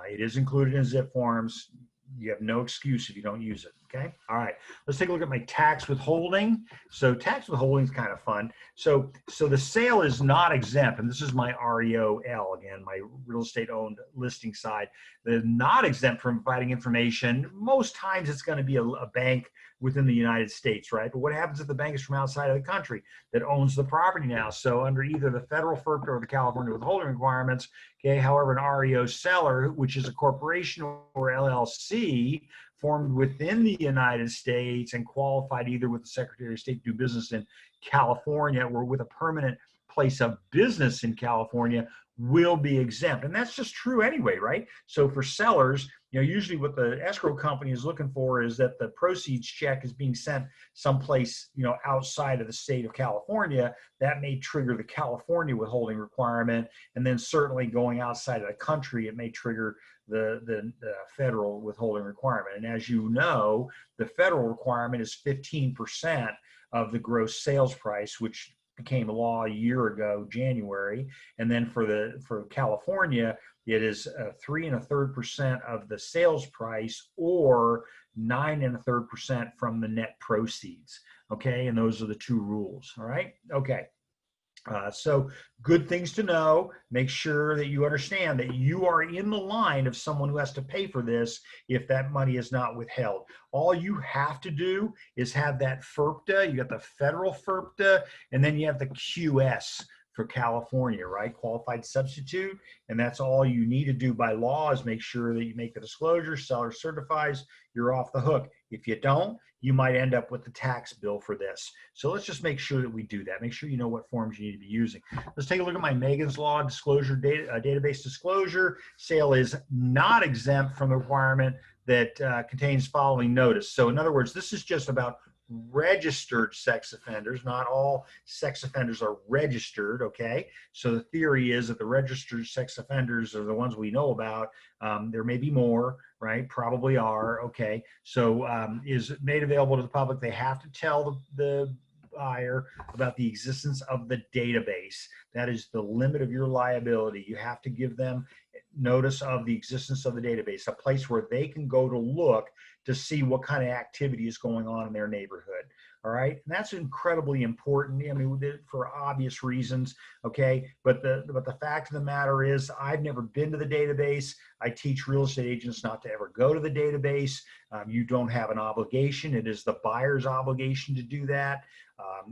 It is included in zip forms. You have no excuse if you don't use it. Okay. All right. Let's take a look at my tax withholding. So tax withholding is kind of fun. So the sale is not exempt. And this is my REO again, my real estate owned listing side. They're not exempt from providing information. Most times it's going to be a bank within the United States, right? But what happens if the bank is from outside of the country that owns the property now? So under either the federal FERPTA or the California withholding requirements, okay, however, an REO seller, which is a corporation or LLC formed within the United States and qualified either with the Secretary of State to do business in California or with a permanent place of business in California, will be exempt. And that's just true anyway, right? So for sellers, usually what the escrow company is looking for is that the proceeds check is being sent someplace, outside of the state of California. That may trigger the California withholding requirement. And then certainly going outside of the country, it may trigger the federal withholding requirement. And as you know, the federal requirement is 15% of the gross sales price, which became law a year ago, January. And then for California, it is 3 1/3% of the sales price or 9 1/3% from the net proceeds. Okay. And those are the two rules. All right. Okay. So good things to know. Make sure that you understand that you are in the line of someone who has to pay for this if that money is not withheld. All you have to do is have that FERPTA. You got the federal FERPTA, and then you have the QS for California, right? Qualified substitute. And that's all you need to do by law is make sure that you make the disclosure, seller certifies, you're off the hook. If you don't, you might end up with the tax bill for this. So let's just make sure that we do that. Make sure you know what forms you need to be using. Let's take a look at my Megan's Law disclosure database disclosure. Sale is not exempt from the requirement that contains following notice. So in other words, this is just about registered sex offenders. Not all sex offenders are registered, okay? So the theory is that the registered sex offenders are the ones we know about. There may be more, right? Probably are, okay? So is made available to the public. They have to tell the buyer about the existence of the database. That is the limit of your liability. You have to give them notice of the existence of the database, a place where they can go to look to see what kind of activity is going on in their neighborhood. All right. And that's incredibly important. I mean, for obvious reasons. Okay. But the fact of the matter is I've never been to the database. I teach real estate agents not to ever go to the database. You don't have an obligation. It is the buyer's obligation to do that.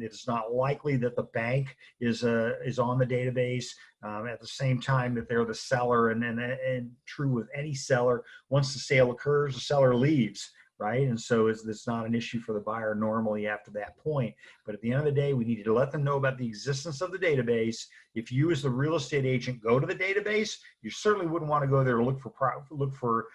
It's not likely that the bank is on the database. At the same time that they're the seller, and true with any seller, once the sale occurs, the seller leaves, right? And so it's not an issue for the buyer normally after that point. But at the end of the day, we need to let them know about the existence of the database. If you as the real estate agent go to the database, you certainly wouldn't want to go there to look for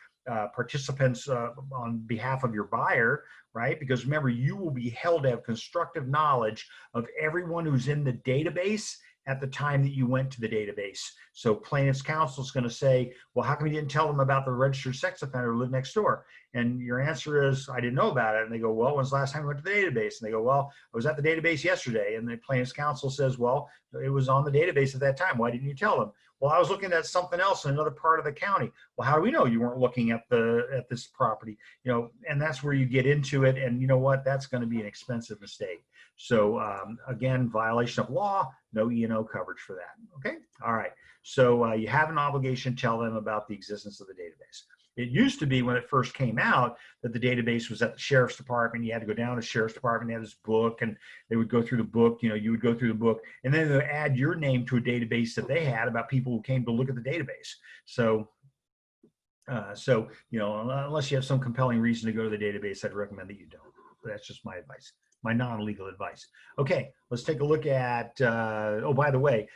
participants on behalf of your buyer, right? Because remember, you will be held to have constructive knowledge of everyone who's in the database at the time that you went to the database. So plaintiff's counsel is going to say, well, how come you didn't tell them about the registered sex offender who lived next door? And your answer is, I didn't know about it. And they go, well, when's the last time you went to the database? And they go, well, I was at the database yesterday. And the plaintiff's counsel says, well, it was on the database at that time. Why didn't you tell them? Well, I was looking at something else in another part of the county. Well, how do we know you weren't looking at this property? And that's where you get into it. And you know what? That's going to be an expensive mistake. So again, violation of law, no E&O coverage for that. Okay. All right. So you have an obligation to tell them about the existence of the database. It used to be when it first came out that the database was at the sheriff's department. You had to go down to the sheriff's department. They had this book, and they would go through the book. You know, you would go through the book, and then they would add your name to a database that they had about people who came to look at the database. So, you know, unless you have some compelling reason to go to the database, I'd recommend that you don't. But that's just my advice, my non-legal advice. Okay, let's take a look at. Oh, by the way,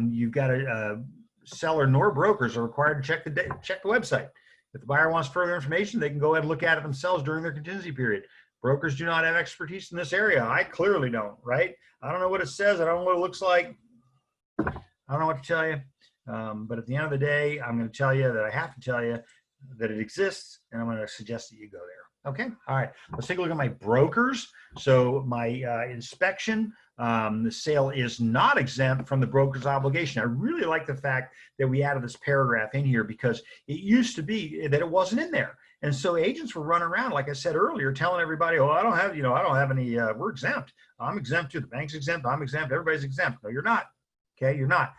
you've got a seller nor brokers are required to check the website. If the buyer wants further information, they can go ahead and look at it themselves during their contingency period. Brokers do not have expertise in this area. I clearly don't, right? I don't know what it says. I don't know what it looks like. I don't know what to tell you. But at the end of the day, I'm going to tell you that I have to tell you that it exists, and I'm going to suggest that you go there. Okay. All right. Let's take a look at my brokers. So my inspection, the sale is not exempt from the broker's obligation. I really like the fact that we added this paragraph in here because it used to be that it wasn't in there. And so agents were running around, like I said earlier, telling everybody, oh, I don't have, I don't have any, we're exempt. I'm exempt too. The bank's exempt. I'm exempt. Everybody's exempt. No, you're not. Okay. You're not.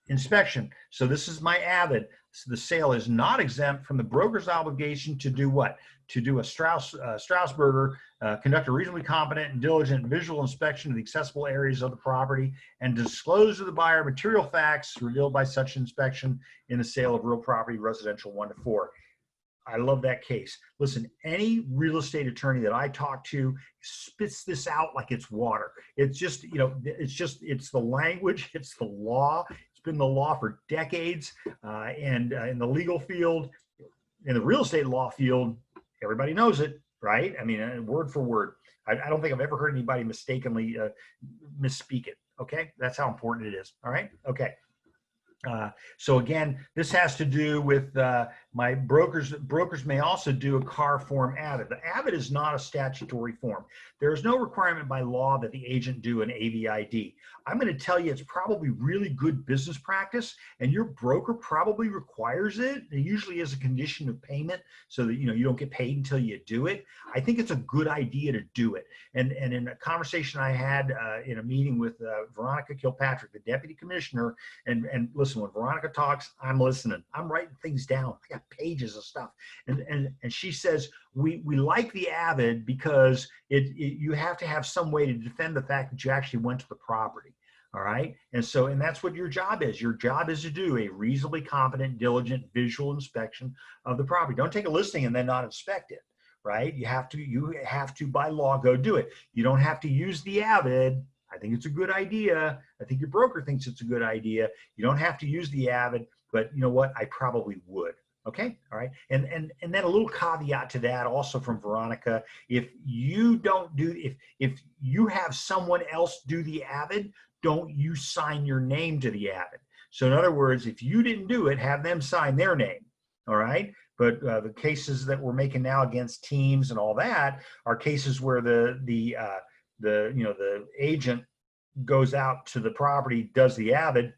Inspection. So this is my avid. So the sale is not exempt from the broker's obligation to do what? To do a Strasburger, conduct a reasonably competent and diligent visual inspection of the accessible areas of the property and disclose to the buyer material facts revealed by such inspection in the sale of real property, residential 1 to 4. I love that case. Listen, any real estate attorney that I talk to spits this out like it's water. It's just, it's the language, it's the law. It's been the law for decades. And in the legal field, in the real estate law field, everybody knows it, right? I mean, word for word. I don't think I've ever heard anybody mistakenly misspeak it. Okay, that's how important it is. All right, okay. So again, this has to do with my brokers. Brokers may also do a car form avid. The avid is not a statutory form. There is no requirement by law that the agent do an AVID. I'm going to tell you it's probably really good business practice, and your broker probably requires it. It usually is a condition of payment so that you don't get paid until you do it. I think it's a good idea to do it. And in a conversation I had in a meeting with Veronica Kilpatrick, the deputy commissioner, and listen, when Veronica talks, I'm listening. I'm writing things down. I got pages of stuff. And she says, we like the avid because you have to have some way to defend the fact that you actually went to the property. All right. And that's what your job is. Your job is to do a reasonably competent, diligent visual inspection of the property. Don't take a listing and then not inspect it. Right. You have to by law go do it. You don't have to use the avid. I think it's a good idea. I think your broker thinks it's a good idea. You don't have to use the avid, but you know what? I probably would. Okay. All right. And then a little caveat to that also from Veronica. If you don't do, if you have someone else do the avid, don't you sign your name to the avid. So in other words, if you didn't do it, have them sign their name. All right. But the cases that we're making now against teams and all that are cases where the agent goes out to the property, does the avid,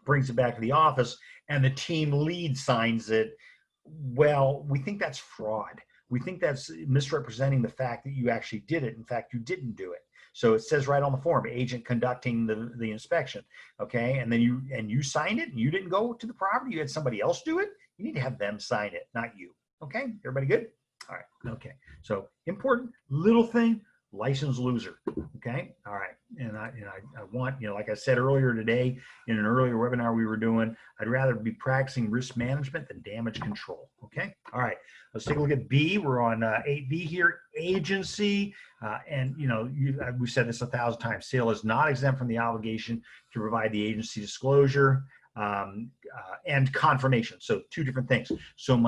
brings it back to the office, and the team lead signs it. Well, we think that's fraud. We think that's misrepresenting the fact that you actually did it. In fact, you didn't do it. So it says right on the form, agent conducting the inspection. Okay, and then you signed it, and you didn't go to the property. You had somebody else do it. You need to have them sign it, not you. Okay, everybody good? All right. Okay. So important little thing. License loser. Okay. All right. And I want, like I said earlier today in an earlier webinar we were doing, I'd rather be practicing risk management than damage control. Okay. All right. Let's take a look at B. We're on 8B here, agency. And we've said this 1,000 times. Sale is not exempt from the obligation to provide the agency disclosure and confirmation. So two different things. So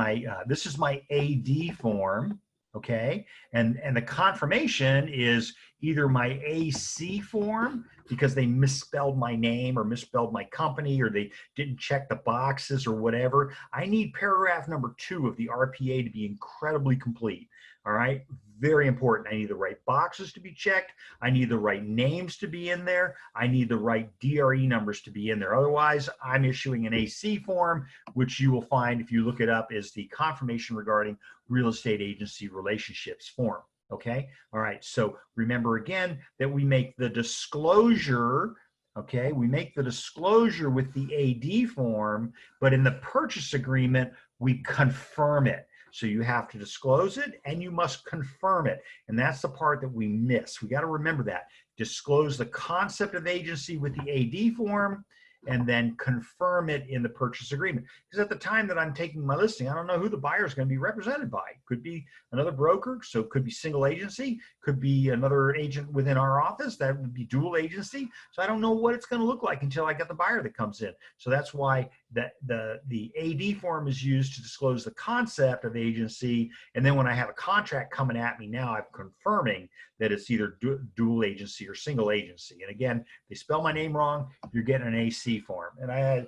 this is my AD form. Okay, and the confirmation is either my AC form because they misspelled my name or misspelled my company or they didn't check the boxes or whatever. I need paragraph number 2 of the RPA to be incredibly complete. All right, very important. I need the right boxes to be checked. I need the right names to be in there. I need the right DRE numbers to be in there. Otherwise, I'm issuing an AC form, which you will find if you look it up is the confirmation regarding real estate agency relationships form. Okay. All right. So remember again that we make the disclosure. Okay, we make the disclosure with the AD form, but in the purchase agreement, we confirm it. So you have to disclose it and you must confirm it. And that's the part that we miss. We got to remember that. Disclose the concept of agency with the AD form and then confirm it in the purchase agreement. Because at the time that I'm taking my listing, I don't know who the buyer is going to be represented by. Could be another broker, so it could be single agency, could be another agent within our office, that would be dual agency. So I don't know what it's going to look like until I get the buyer that comes in. So that's why the AD form is used to disclose the concept of agency. And then when I have a contract coming at me now, I'm confirming that it's either dual agency or single agency. And again, they spell my name wrong, you're getting an AC form. And I had,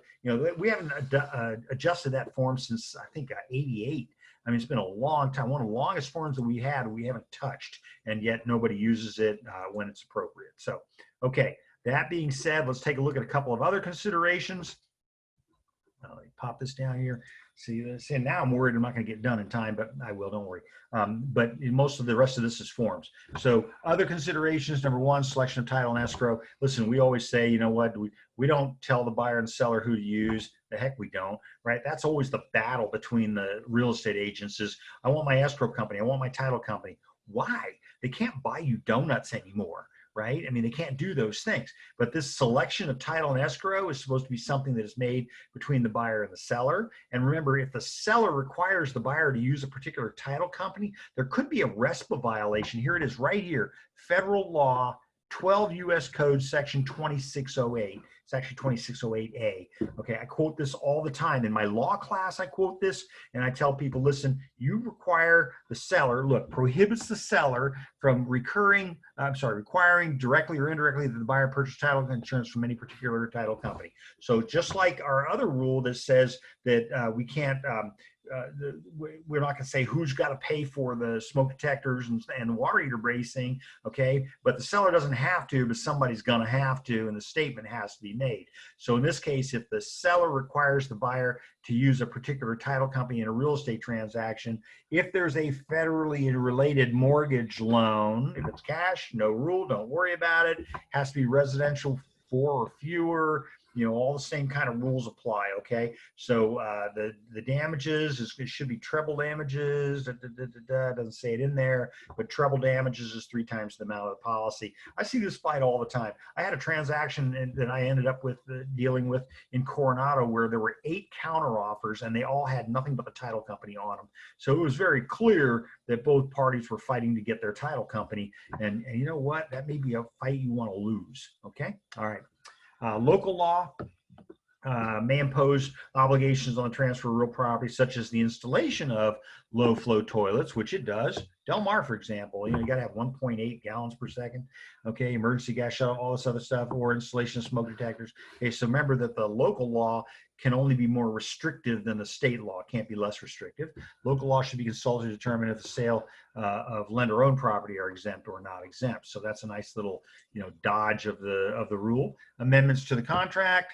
we haven't adjusted that form since I think 88. I mean, it's been a long time. One of the longest forms that we haven't touched, and yet nobody uses it when it's appropriate. So, okay, that being said, let's take a look at a couple of other considerations. Let me pop this down here. See this, and now I'm worried I'm not going to get done in time, but I will, don't worry. But most of the rest of this is forms. So other considerations, number one, selection of title and escrow. Listen, we always say, you know what, we don't tell the buyer and seller who to use. The heck we don't, right? That's always the battle between the real estate agents is, I want my escrow company, I want my title company. Why? They can't buy you donuts anymore. Right? I mean, they can't do those things. But this selection of title and escrow is supposed to be something that is made between the buyer and the seller. And remember, if the seller requires the buyer to use a particular title company, there could be a RESPA violation. Here it is right here. Federal law, 12 U.S. Code, section 2608. It's actually 2608A. Okay, I quote this all the time. In my law class, I quote this, and I tell people, listen, you require the seller, prohibits the seller from requiring directly or indirectly that the buyer purchase title insurance from any particular title company. So just like our other rule that says that we can't, we're not going to say who's got to pay for the smoke detectors and water heater bracing, okay? But the seller doesn't have to, but somebody's going to have to, and the statement has to be made. So in this case, if the seller requires the buyer to use a particular title company in a real estate transaction, if there's a federally related mortgage loan, if it's cash, no rule, don't worry about it. Has to be residential 4 or fewer. All the same kind of rules apply, okay? So the damages, it should be treble damages, doesn't say it in there, but treble damages is 3 times the amount of the policy. I see this fight all the time. I had a transaction that I ended up with dealing with in Coronado where there were 8 counteroffers and they all had nothing but the title company on them. So it was very clear that both parties were fighting to get their title company. And you know what? That may be a fight you want to lose, okay? All right. Local law may impose obligations on the transfer of real property, such as the installation of low flow toilets, which it does. Del Mar, for example, you got to have 1.8 gallons per second. Okay, emergency gas shuttle, all this other stuff, or installation of smoke detectors. Okay, so remember that the local law can only be more restrictive than the state law. It can't be less restrictive. Local law should be consulted to determine if the sale of lender-owned property are exempt or not exempt. So that's a nice little, dodge of the rule. Amendments to the contract.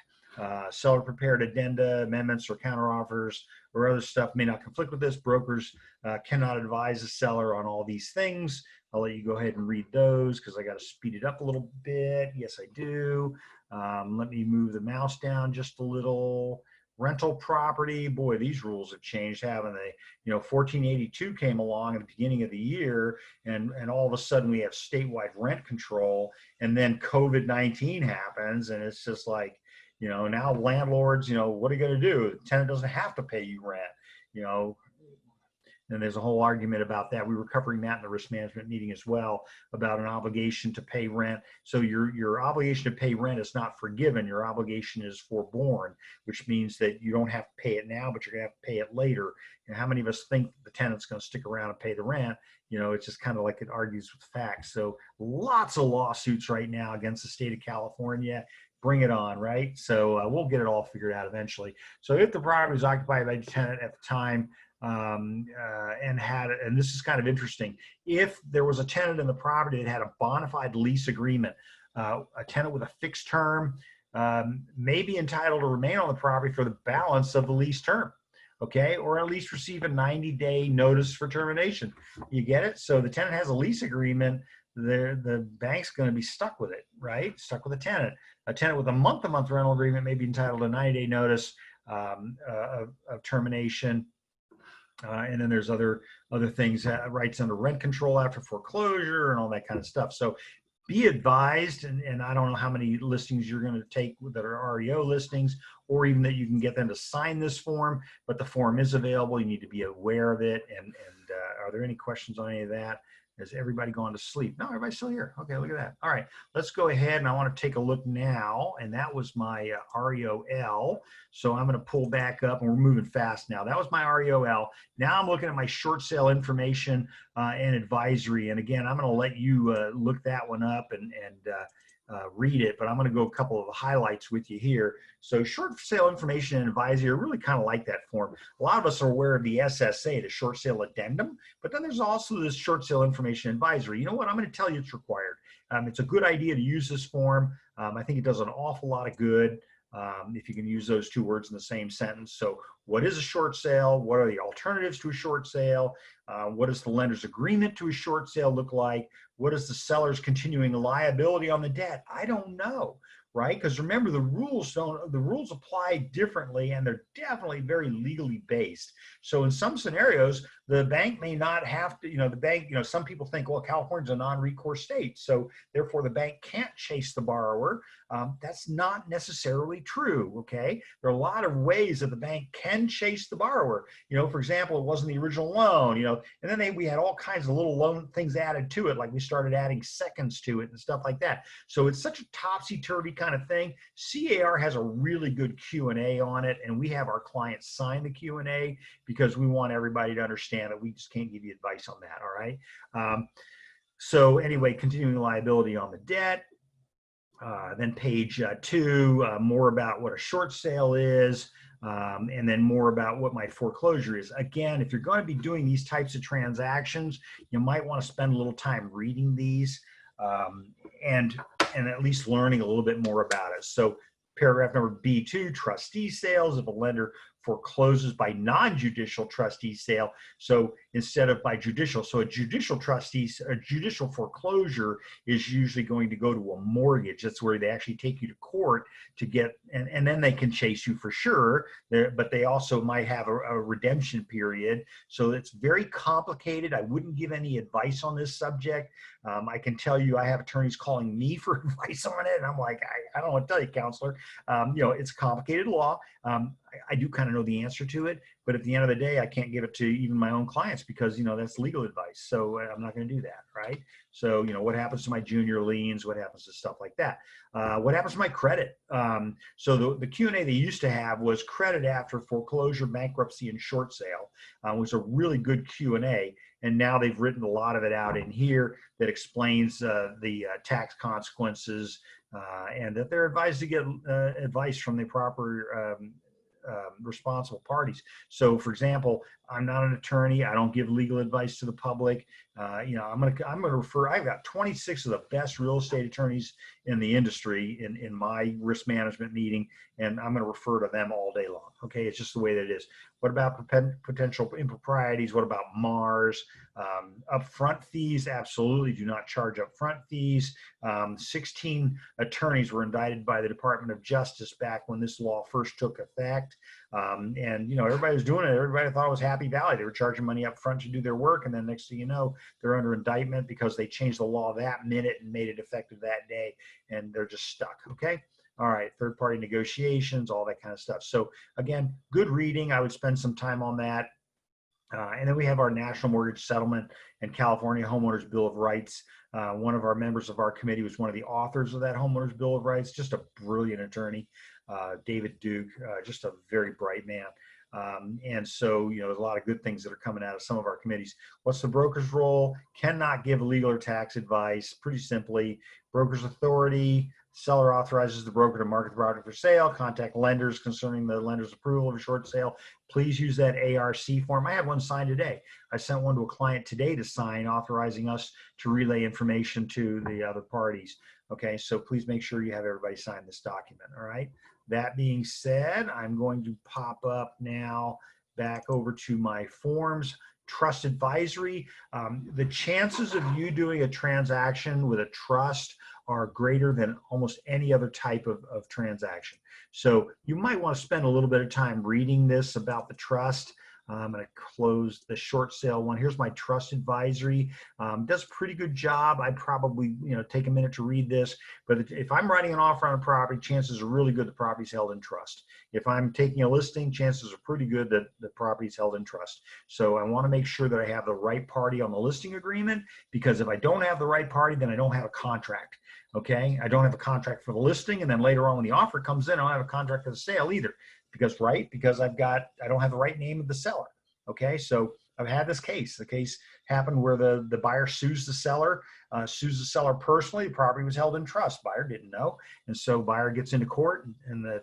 Seller prepared addenda, amendments, or counteroffers, or other stuff may not conflict with this. Brokers cannot advise the seller on all these things. I'll let you go ahead and read those because I got to speed it up a little bit. Yes, I do. Let me move the mouse down just a little. Rental property, boy, these rules have changed, haven't they? 1482 came along at the beginning of the year, and all of a sudden we have statewide rent control, and then COVID-19 happens, and it's just like, now landlords, what are you going to do? The tenant doesn't have to pay you rent, and there's a whole argument about that. We were covering that in the risk management meeting as well, about an obligation to pay rent. So your obligation to pay rent is not forgiven. Your obligation is forborne, which means that you don't have to pay it now, but you're going to have to pay it later. And how many of us think the tenant's going to stick around and pay the rent? It's just kind of like it argues with facts. So lots of lawsuits right now against the state of California. Bring it on, right? So we'll get it all figured out eventually. So if the property was occupied by the tenant at the time, and this is kind of interesting, if there was a tenant in the property that had a bona fide lease agreement, a tenant with a fixed term may be entitled to remain on the property for the balance of the lease term, okay, or at least receive a 90-day notice for termination. You get it? So the tenant has a lease agreement. the bank's going to be stuck with it, right? Stuck with a tenant. A tenant with a month-to-month rental agreement may be entitled to a 90-day notice of termination. And then there's other things, rights under rent control after foreclosure and all that kind of stuff. So be advised, and I don't know how many listings you're going to take that are REO listings, or even that you can get them to sign this form, but the form is available. You need to be aware of it. And are there any questions on any of that? Has everybody gone to sleep? No, everybody's still here. Okay, look at that. All right, let's go ahead, and I want to take a look now, and that was my REOL. So I'm going to pull back up, and we're moving fast now. That was my REOL. Now I'm looking at my short sale information and advisory. And again, I'm going to let you look that one up and read it, but I'm going to go a couple of highlights with you here. So short sale information and advisory, I really kind of like that form. A lot of us are aware of the SSA, the short sale addendum, but then there's also this short sale information advisory. You know what? I'm going to tell you it's required. It's a good idea to use this form. I think it does an awful lot of good if you can use those two words in the same sentence. So what is a short sale? What are the alternatives to a short sale? What does the lender's agreement to a short sale look like? What is the seller's continuing liability on the debt? I don't know, right? Because remember, the rules apply differently, and they're definitely very legally based. So in some scenarios, the bank may not have to, some people think, well, California's a non-recourse state, so therefore the bank can't chase the borrower. That's not necessarily true, okay? There are a lot of ways that the bank can chase the borrower. For example, it wasn't the original loan, and then we had all kinds of little loan things added to it, like we started adding seconds to it and stuff like that. So it's such a topsy-turvy kind of thing. CAR has a really good Q&A on it, and we have our clients sign the Q&A because we want everybody to understand that we just can't give you advice on that, all right? So anyway, continuing liability on the debt. Then page 2, more about what a short sale is, and then more about what my foreclosure is. Again, if you're going to be doing these types of transactions, you might want to spend a little time reading these and at least learning a little bit more about it. So paragraph number B2, trustee sales. If a lender forecloses by non-judicial trustee sale, so instead of by judicial, so a judicial foreclosure is usually going to go to a mortgage. That's where they actually take you to court to get, and then they can chase you for sure, but they also might have a redemption period. So it's very complicated. I wouldn't give any advice on this subject. I can tell you I have attorneys calling me for advice on it, and I'm like, I don't know what to tell you, counselor. It's a complicated law. I do kind of know the answer to it, but at the end of the day, I can't give it to even my own clients because, that's legal advice. So I'm not going to do that, right? So, what happens to my junior liens? What happens to stuff like that? What happens to my credit? So the Q&A they used to have was credit after foreclosure, bankruptcy, and short sale, was a really good Q&A. And now they've written a lot of it out in here that explains the tax consequences and that they're advised to get advice from the proper responsible parties. So for example, I'm not an attorney. I don't give legal advice to the public. I'm gonna refer, I've got 26 of the best real estate attorneys in the industry in my risk management meeting, and I'm gonna refer to them all day long. Okay, it's just the way that it is. What about potential improprieties? What about MARs? Upfront fees, absolutely do not charge upfront fees. 16 attorneys were indicted by the Department of Justice back when this law first took effect. And everybody was doing it. Everybody thought it was Happy Valley. They were charging money up front to do their work, and then next thing you know, they're under indictment because they changed the law that minute and made it effective that day, and they're just stuck. Okay. All right, third-party negotiations, all that kind of stuff. So again, good reading. I would spend some time on that. And then we have our National Mortgage Settlement and California Homeowners Bill of Rights. One of our members of our committee was one of the authors of that Homeowners Bill of Rights, just a brilliant attorney, David Duke, just a very bright man. And so, there's a lot of good things that are coming out of some of our committees. What's the broker's role? Cannot give legal or tax advice. Pretty simply, broker's authority. Seller authorizes the broker to market the property for sale, contact lenders concerning the lender's approval of a short sale. Please use that ARC form. I had one signed today. I sent one to a client today to sign, authorizing us to relay information to the other parties. Okay, so please make sure you have everybody sign this document, all right? That being said, I'm going to pop up now back over to my forms. Trust advisory. The chances of you doing a transaction with a trust are greater than almost any other type of transaction. So you might want to spend a little bit of time reading this about the trust. I'm going to close the short sale one. Here's my trust advisory. Does a pretty good job. I'd probably, take a minute to read this. But if I'm writing an offer on a property, chances are really good the property's held in trust. If I'm taking a listing, chances are pretty good that the property's held in trust. So I want to make sure that I have the right party on the listing agreement, because if I don't have the right party, then I don't have a contract. Okay, I don't have a contract for the listing, and then later on when the offer comes in, I don't have a contract for the sale either. Because I don't have the right name of the seller. Okay, so I've had this case. The case happened where the buyer sues the seller personally. The property was held in trust. Buyer didn't know, and so buyer gets into court, and the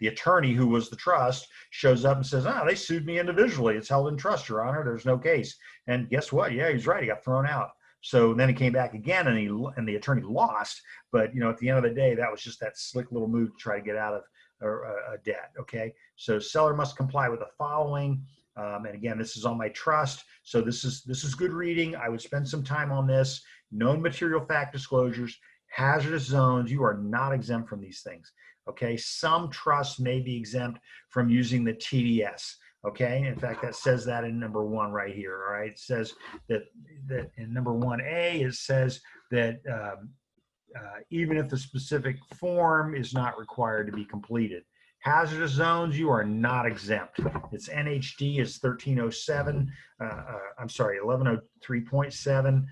attorney who was the trust shows up and says, "Oh, they sued me individually. It's held in trust, Your Honor. There's no case." And guess what? Yeah, he's right. He got thrown out. So then he came back again, and the attorney lost. But at the end of the day, that was just that slick little move to try to get out of a debt. Okay, so seller must comply with the following. And again, this is on my trust. So this is good reading. I would spend some time on this. Known material fact disclosures, hazardous zones. You are not exempt from these things. Okay, some trusts may be exempt from using the TDS. Okay, in fact, that says that in number 1 right here. All right, it says that in number 1A, it says that even if the specific form is not required to be completed. Hazardous zones, you are not exempt. It's NHD is 1307. I'm sorry, 1103.7.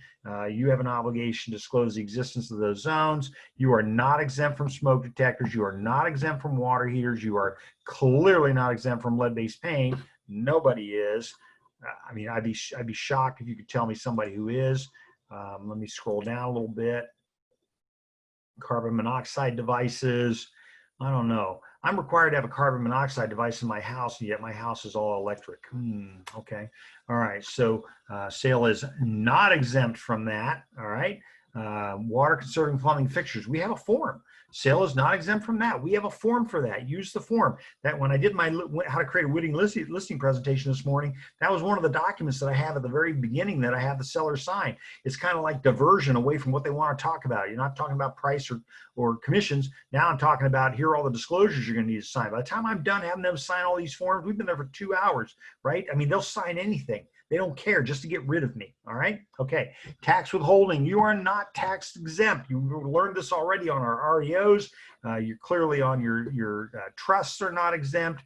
You have an obligation to disclose the existence of those zones. You are not exempt from smoke detectors. You are not exempt from water heaters. You are clearly not exempt from lead-based paint. Nobody is. I mean, I'd be shocked if you could tell me somebody who is. Let me scroll down a little bit. Carbon monoxide devices. I don't know. I'm required to have a carbon monoxide device in my house, and yet my house is all electric. Okay. All right. So sale is not exempt from that. All right. Water conserving plumbing fixtures. We have a form. Sale is not exempt from that. We have a form for that. Use the form. That when I did my how to create a winning listing presentation this morning, that was one of the documents that I have at the very beginning that I have the seller sign. It's kind of like diversion away from what they want to talk about. You're not talking about price or commissions. Now I'm talking about here are all the disclosures you're going to need to sign. By the time I'm done having them sign all these forms, we've been there for 2 hours, right? I mean, they'll sign anything. They don't care just to get rid of me. All right. Okay. Tax withholding. You are not tax exempt. You learned this already on our REOs. You're clearly on your trusts are not exempt.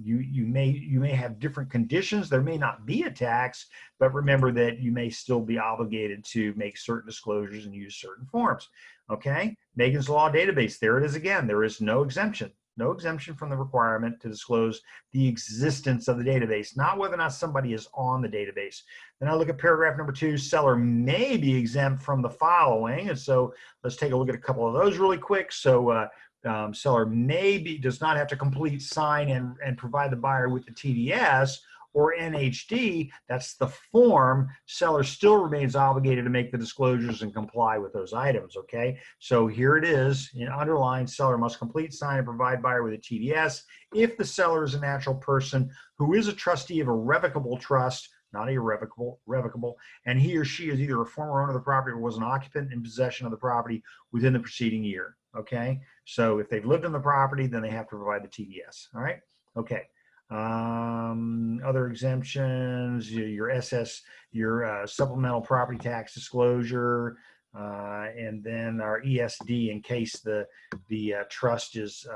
You may have different conditions. There may not be a tax, but remember that you may still be obligated to make certain disclosures and use certain forms. Okay. Megan's Law database. There it is again. There is no exemption. No exemption from the requirement to disclose the existence of the database, not whether or not somebody is on the database. Then I look at paragraph number 2, seller may be exempt from the following. And so let's take a look at a couple of those really quick. So seller does not have to complete, sign, and provide the buyer with the TDS or NHD. That's the form. Seller still remains obligated to make the disclosures and comply with those items. Okay, so here it is in underlined. Seller must complete, sign, and provide buyer with a TDS if the seller is a natural person who is a trustee of a revocable trust, not irrevocable, revocable, and he or she is either a former owner of the property or was an occupant in possession of the property within the preceding year. Okay, so if they've lived in the property, then they have to provide the TDS. All right. Okay. Other exemptions, your supplemental property tax disclosure, and then our ESD in case the trust is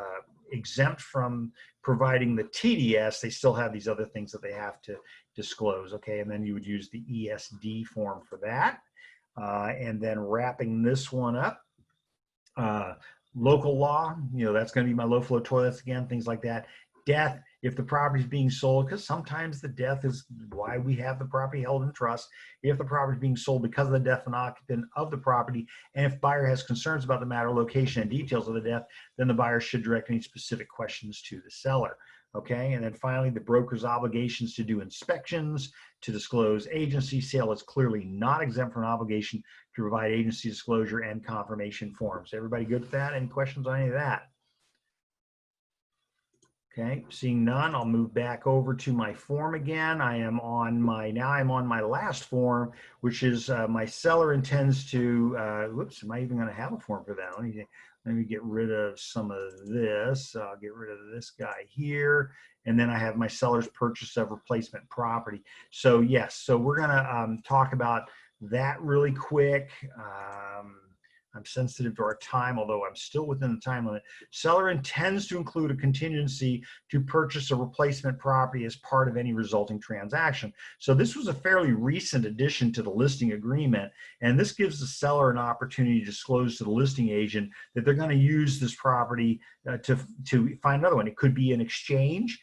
exempt from providing the TDS, they still have these other things that they have to disclose. Okay, and then you would use the ESD form for that. And then wrapping this one up, local law, that's going to be my low flow toilets again, things like that. Death, if the property is being sold, because sometimes the death is why we have the property held in trust. If the property is being sold because of the death of an occupant of the property, and if buyer has concerns about the matter, location, and details of the death, then the buyer should direct any specific questions to the seller. Okay, and then finally, the broker's obligations to do inspections, to disclose agency. Sale is clearly not exempt from an obligation to provide agency disclosure and confirmation forms. Everybody good with that? Any questions on any of that? Okay, seeing none, I'll move back over to my form again. I'm on my last form, which is my seller intends to, whoops, am I even going to have a form for that? Let me get rid of some of this. I'll get rid of this guy here. And then I have my seller's purchase of replacement property. So yes, so we're going to talk about that really quick. I'm sensitive to our time, although I'm still within the time limit. Seller intends to include a contingency to purchase a replacement property as part of any resulting transaction. So this was a fairly recent addition to the listing agreement, and this gives the seller an opportunity to disclose to the listing agent that they're going to use this property to find another one. It could be an exchange.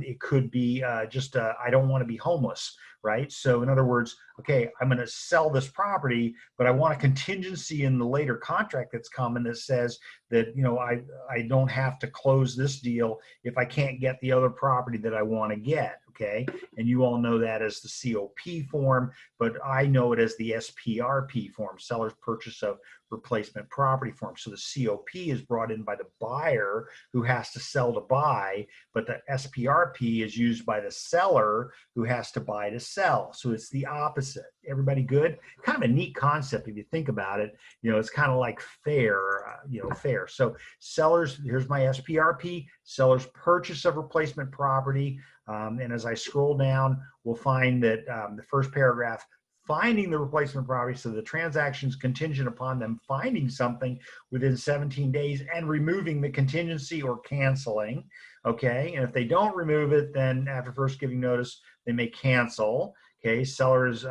It could be just I don't want to be homeless, right? So in other words, okay, I'm going to sell this property, but I want a contingency in the later contract that's coming that says that, you know, I don't have to close this deal if I can't get the other property that I want to get. Okay, and you all know that as the COP form, but I know it as the SPRP form, seller's purchase of replacement property form. So the COP is brought in by the buyer who has to sell to buy, but the SPRP is used by the seller who has to buy to sell. So it's the opposite. Everybody good? Kind of a neat concept if you think about it. You know, it's kind of like fair, fair. So sellers, here's my SPRP, seller's purchase of replacement property. And as I scroll down, we'll find that the first paragraph, finding the replacement property, so the transaction is contingent upon them finding something within 17 days and removing the contingency or canceling. Okay, and if they don't remove it, then after first giving notice, they may cancel. Okay, sellers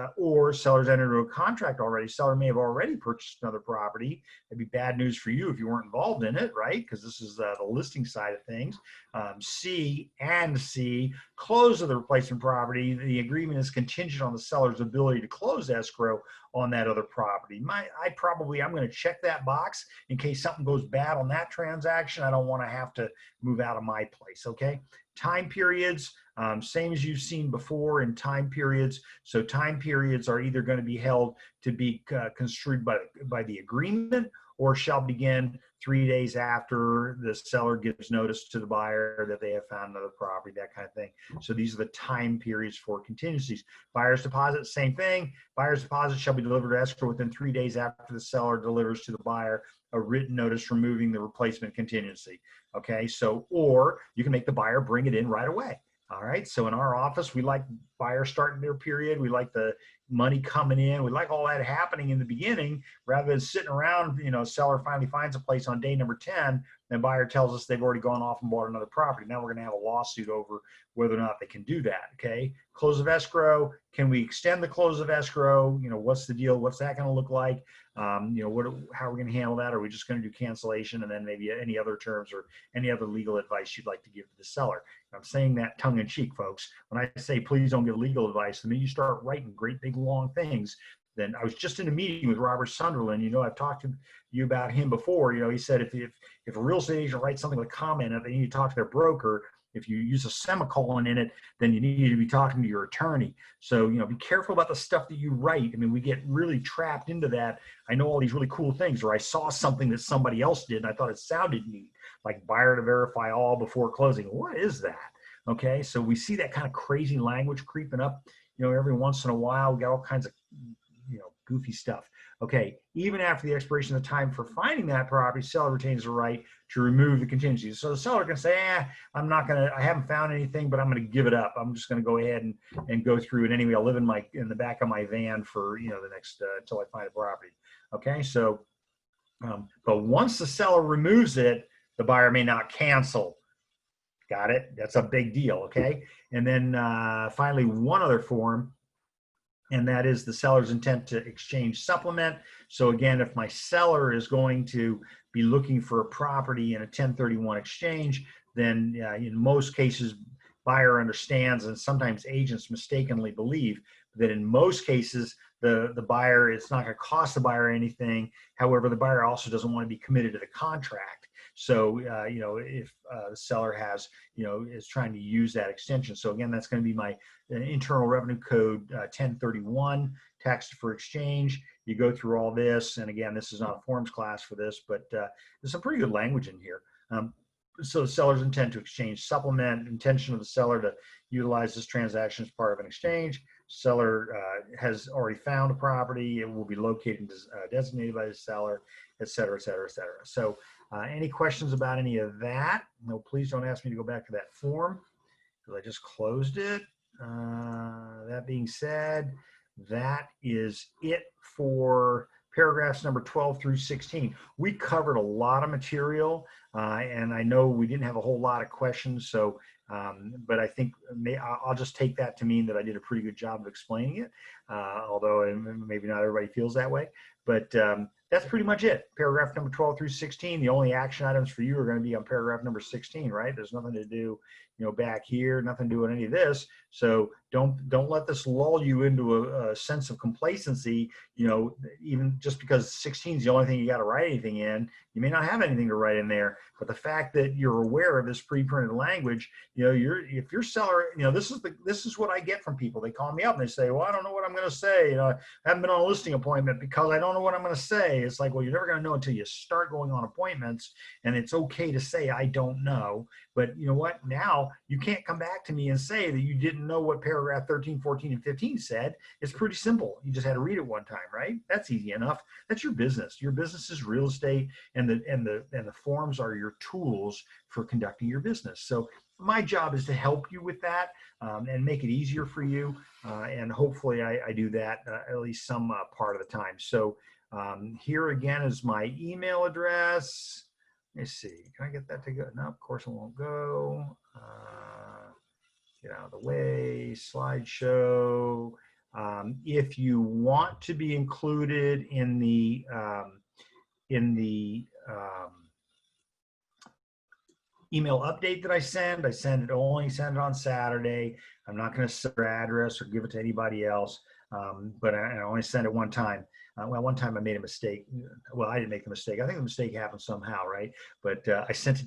sellers entered into a contract already. Seller may have already purchased another property. It'd be bad news for you if you weren't involved in it, right? Because this is the listing side of things. C, close of the replacement property. The agreement is contingent on the seller's ability to close escrow on that other property. I'm going to check that box in case something goes bad on that transaction. I don't want to have to move out of my place. Okay, time periods. Same as you've seen before in time periods. So time periods are either going to be held to be construed by the agreement or shall begin 3 days after the seller gives notice to the buyer that they have found another property, that kind of thing. So these are the time periods for contingencies. Buyer's deposit, same thing. Buyer's deposit shall be delivered to escrow within 3 days after the seller delivers to the buyer a written notice removing the replacement contingency. Okay, so, or you can make the buyer bring it in right away. All right, so in our office, we like buyers starting their period. We like the money coming in. We like all that happening in the beginning rather than sitting around, you know, seller finally finds a place on day number 10, then buyer tells us they've already gone off and bought another property. Now we're going to have a lawsuit over whether or not they can do that, okay? Close of escrow, can we extend the close of escrow? You know, what's the deal? What's that going to look like? You know, how are we going to handle that? Are we just going to do cancellation and then maybe any other terms or any other legal advice you'd like to give to the seller? I'm saying that tongue in cheek, folks. When I say please don't give legal advice, the minute you start writing great big long things, then I was just in a meeting with Robert Sunderland. You know, I've talked to you about him before. You know, he said if a real estate agent writes something with a comment, they need to talk to their broker. If you use a semicolon in it, then you need to be talking to your attorney. So, you know, be careful about the stuff that you write. I mean, we get really trapped into that. I know all these really cool things, or I saw something that somebody else did and I thought it sounded neat, like buyer to verify all before closing. What is that? Okay, so we see that kind of crazy language creeping up, you know, every once in a while. We got all kinds of, you know, goofy stuff. Okay, even after the expiration of the time for finding that property, seller retains the right to remove the contingencies. So the seller can say, I haven't found anything, but I'm going to give it up. I'm just going to go ahead and go through it anyway. I'll live in the back of my van for, you know, the next, until I find a property. Okay, so, but once the seller removes it, the buyer may not cancel. Got it? That's a big deal, okay? And then finally, one other form, and that is the seller's intent to exchange supplement. So again, if my seller is going to be looking for a property in a 1031 exchange, then in most cases, buyer understands, and sometimes agents mistakenly believe that in most cases, the buyer, it's not going to cost the buyer anything. However, the buyer also doesn't want to be committed to the contract. So, you know, if the seller has, you know, is trying to use that extension. So again, that's going to be my Internal Revenue Code 1031, tax deferred exchange. You go through all this. And again, this is not a forms class for this, but there's some pretty good language in here. so the seller's intent to exchange, supplement, intention of the seller to utilize this transaction as part of an exchange. Seller has already found a property. It will be located and designated by the seller, et cetera, et cetera, et cetera. So any questions about any of that? No, please don't ask me to go back to that form because I just closed it. That being said, that is it for paragraphs number 12 through 16. We covered a lot of material, and I know we didn't have a whole lot of questions, so but I think I'll just take that to mean that I did a pretty good job of explaining it, although maybe not everybody feels that way. But that's pretty much it. Paragraph number 12 through 16. The only action items for you are going to be on paragraph number 16, right? There's nothing to do, back here, nothing to do with any of this. So don't let this lull you into a sense of complacency. Even just because 16 is the only thing you got to write anything in, you may not have anything to write in there. But the fact that you're aware of this pre-printed language, if your seller, this is what I get from people. They call me up and they say, well, I don't know what I'm going to say. I haven't been on a listing appointment because I don't know what I'm going to say. It's like, well, you're never going to know until you start going on appointments, and it's okay to say, I don't know. But you know what? Now you can't come back to me and say that you didn't know what paragraph 13, 14, and 15 said. It's pretty simple. You just had to read it one time, right? That's easy enough. That's your business. Your business is real estate, and the forms are your tools for conducting your business. So my job is to help you with that and make it easier for you. And hopefully I do that at least some part of the time. So here again is my email address. Let me see. Can I get that to go? No, of course it won't go. Get out of the way. Slideshow. If you want to be included in the email update that I send it only on Saturday. I'm not going to set your address or give it to anybody else, but I only send it one time. Well, one time I made a mistake. Well, I didn't make the mistake. I think the mistake happened somehow, right? But I sent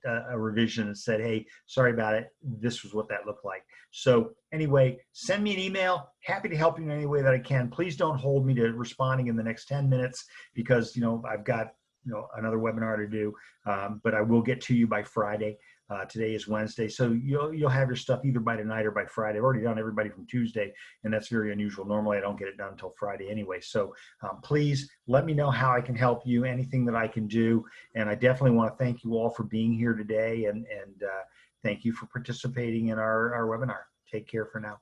a revision and said, hey, sorry about it. This was what that looked like. So anyway, send me an email. Happy to help you in any way that I can. Please don't hold me to responding in the next 10 minutes because, I've got, another webinar to do, but I will get to you by Friday. Today is Wednesday, so you'll have your stuff either by tonight or by Friday. I've already done everybody from Tuesday, and that's very unusual. Normally, I don't get it done until Friday anyway. So please let me know how I can help you, anything that I can do. And I definitely want to thank you all for being here today, and thank you for participating in our webinar. Take care for now.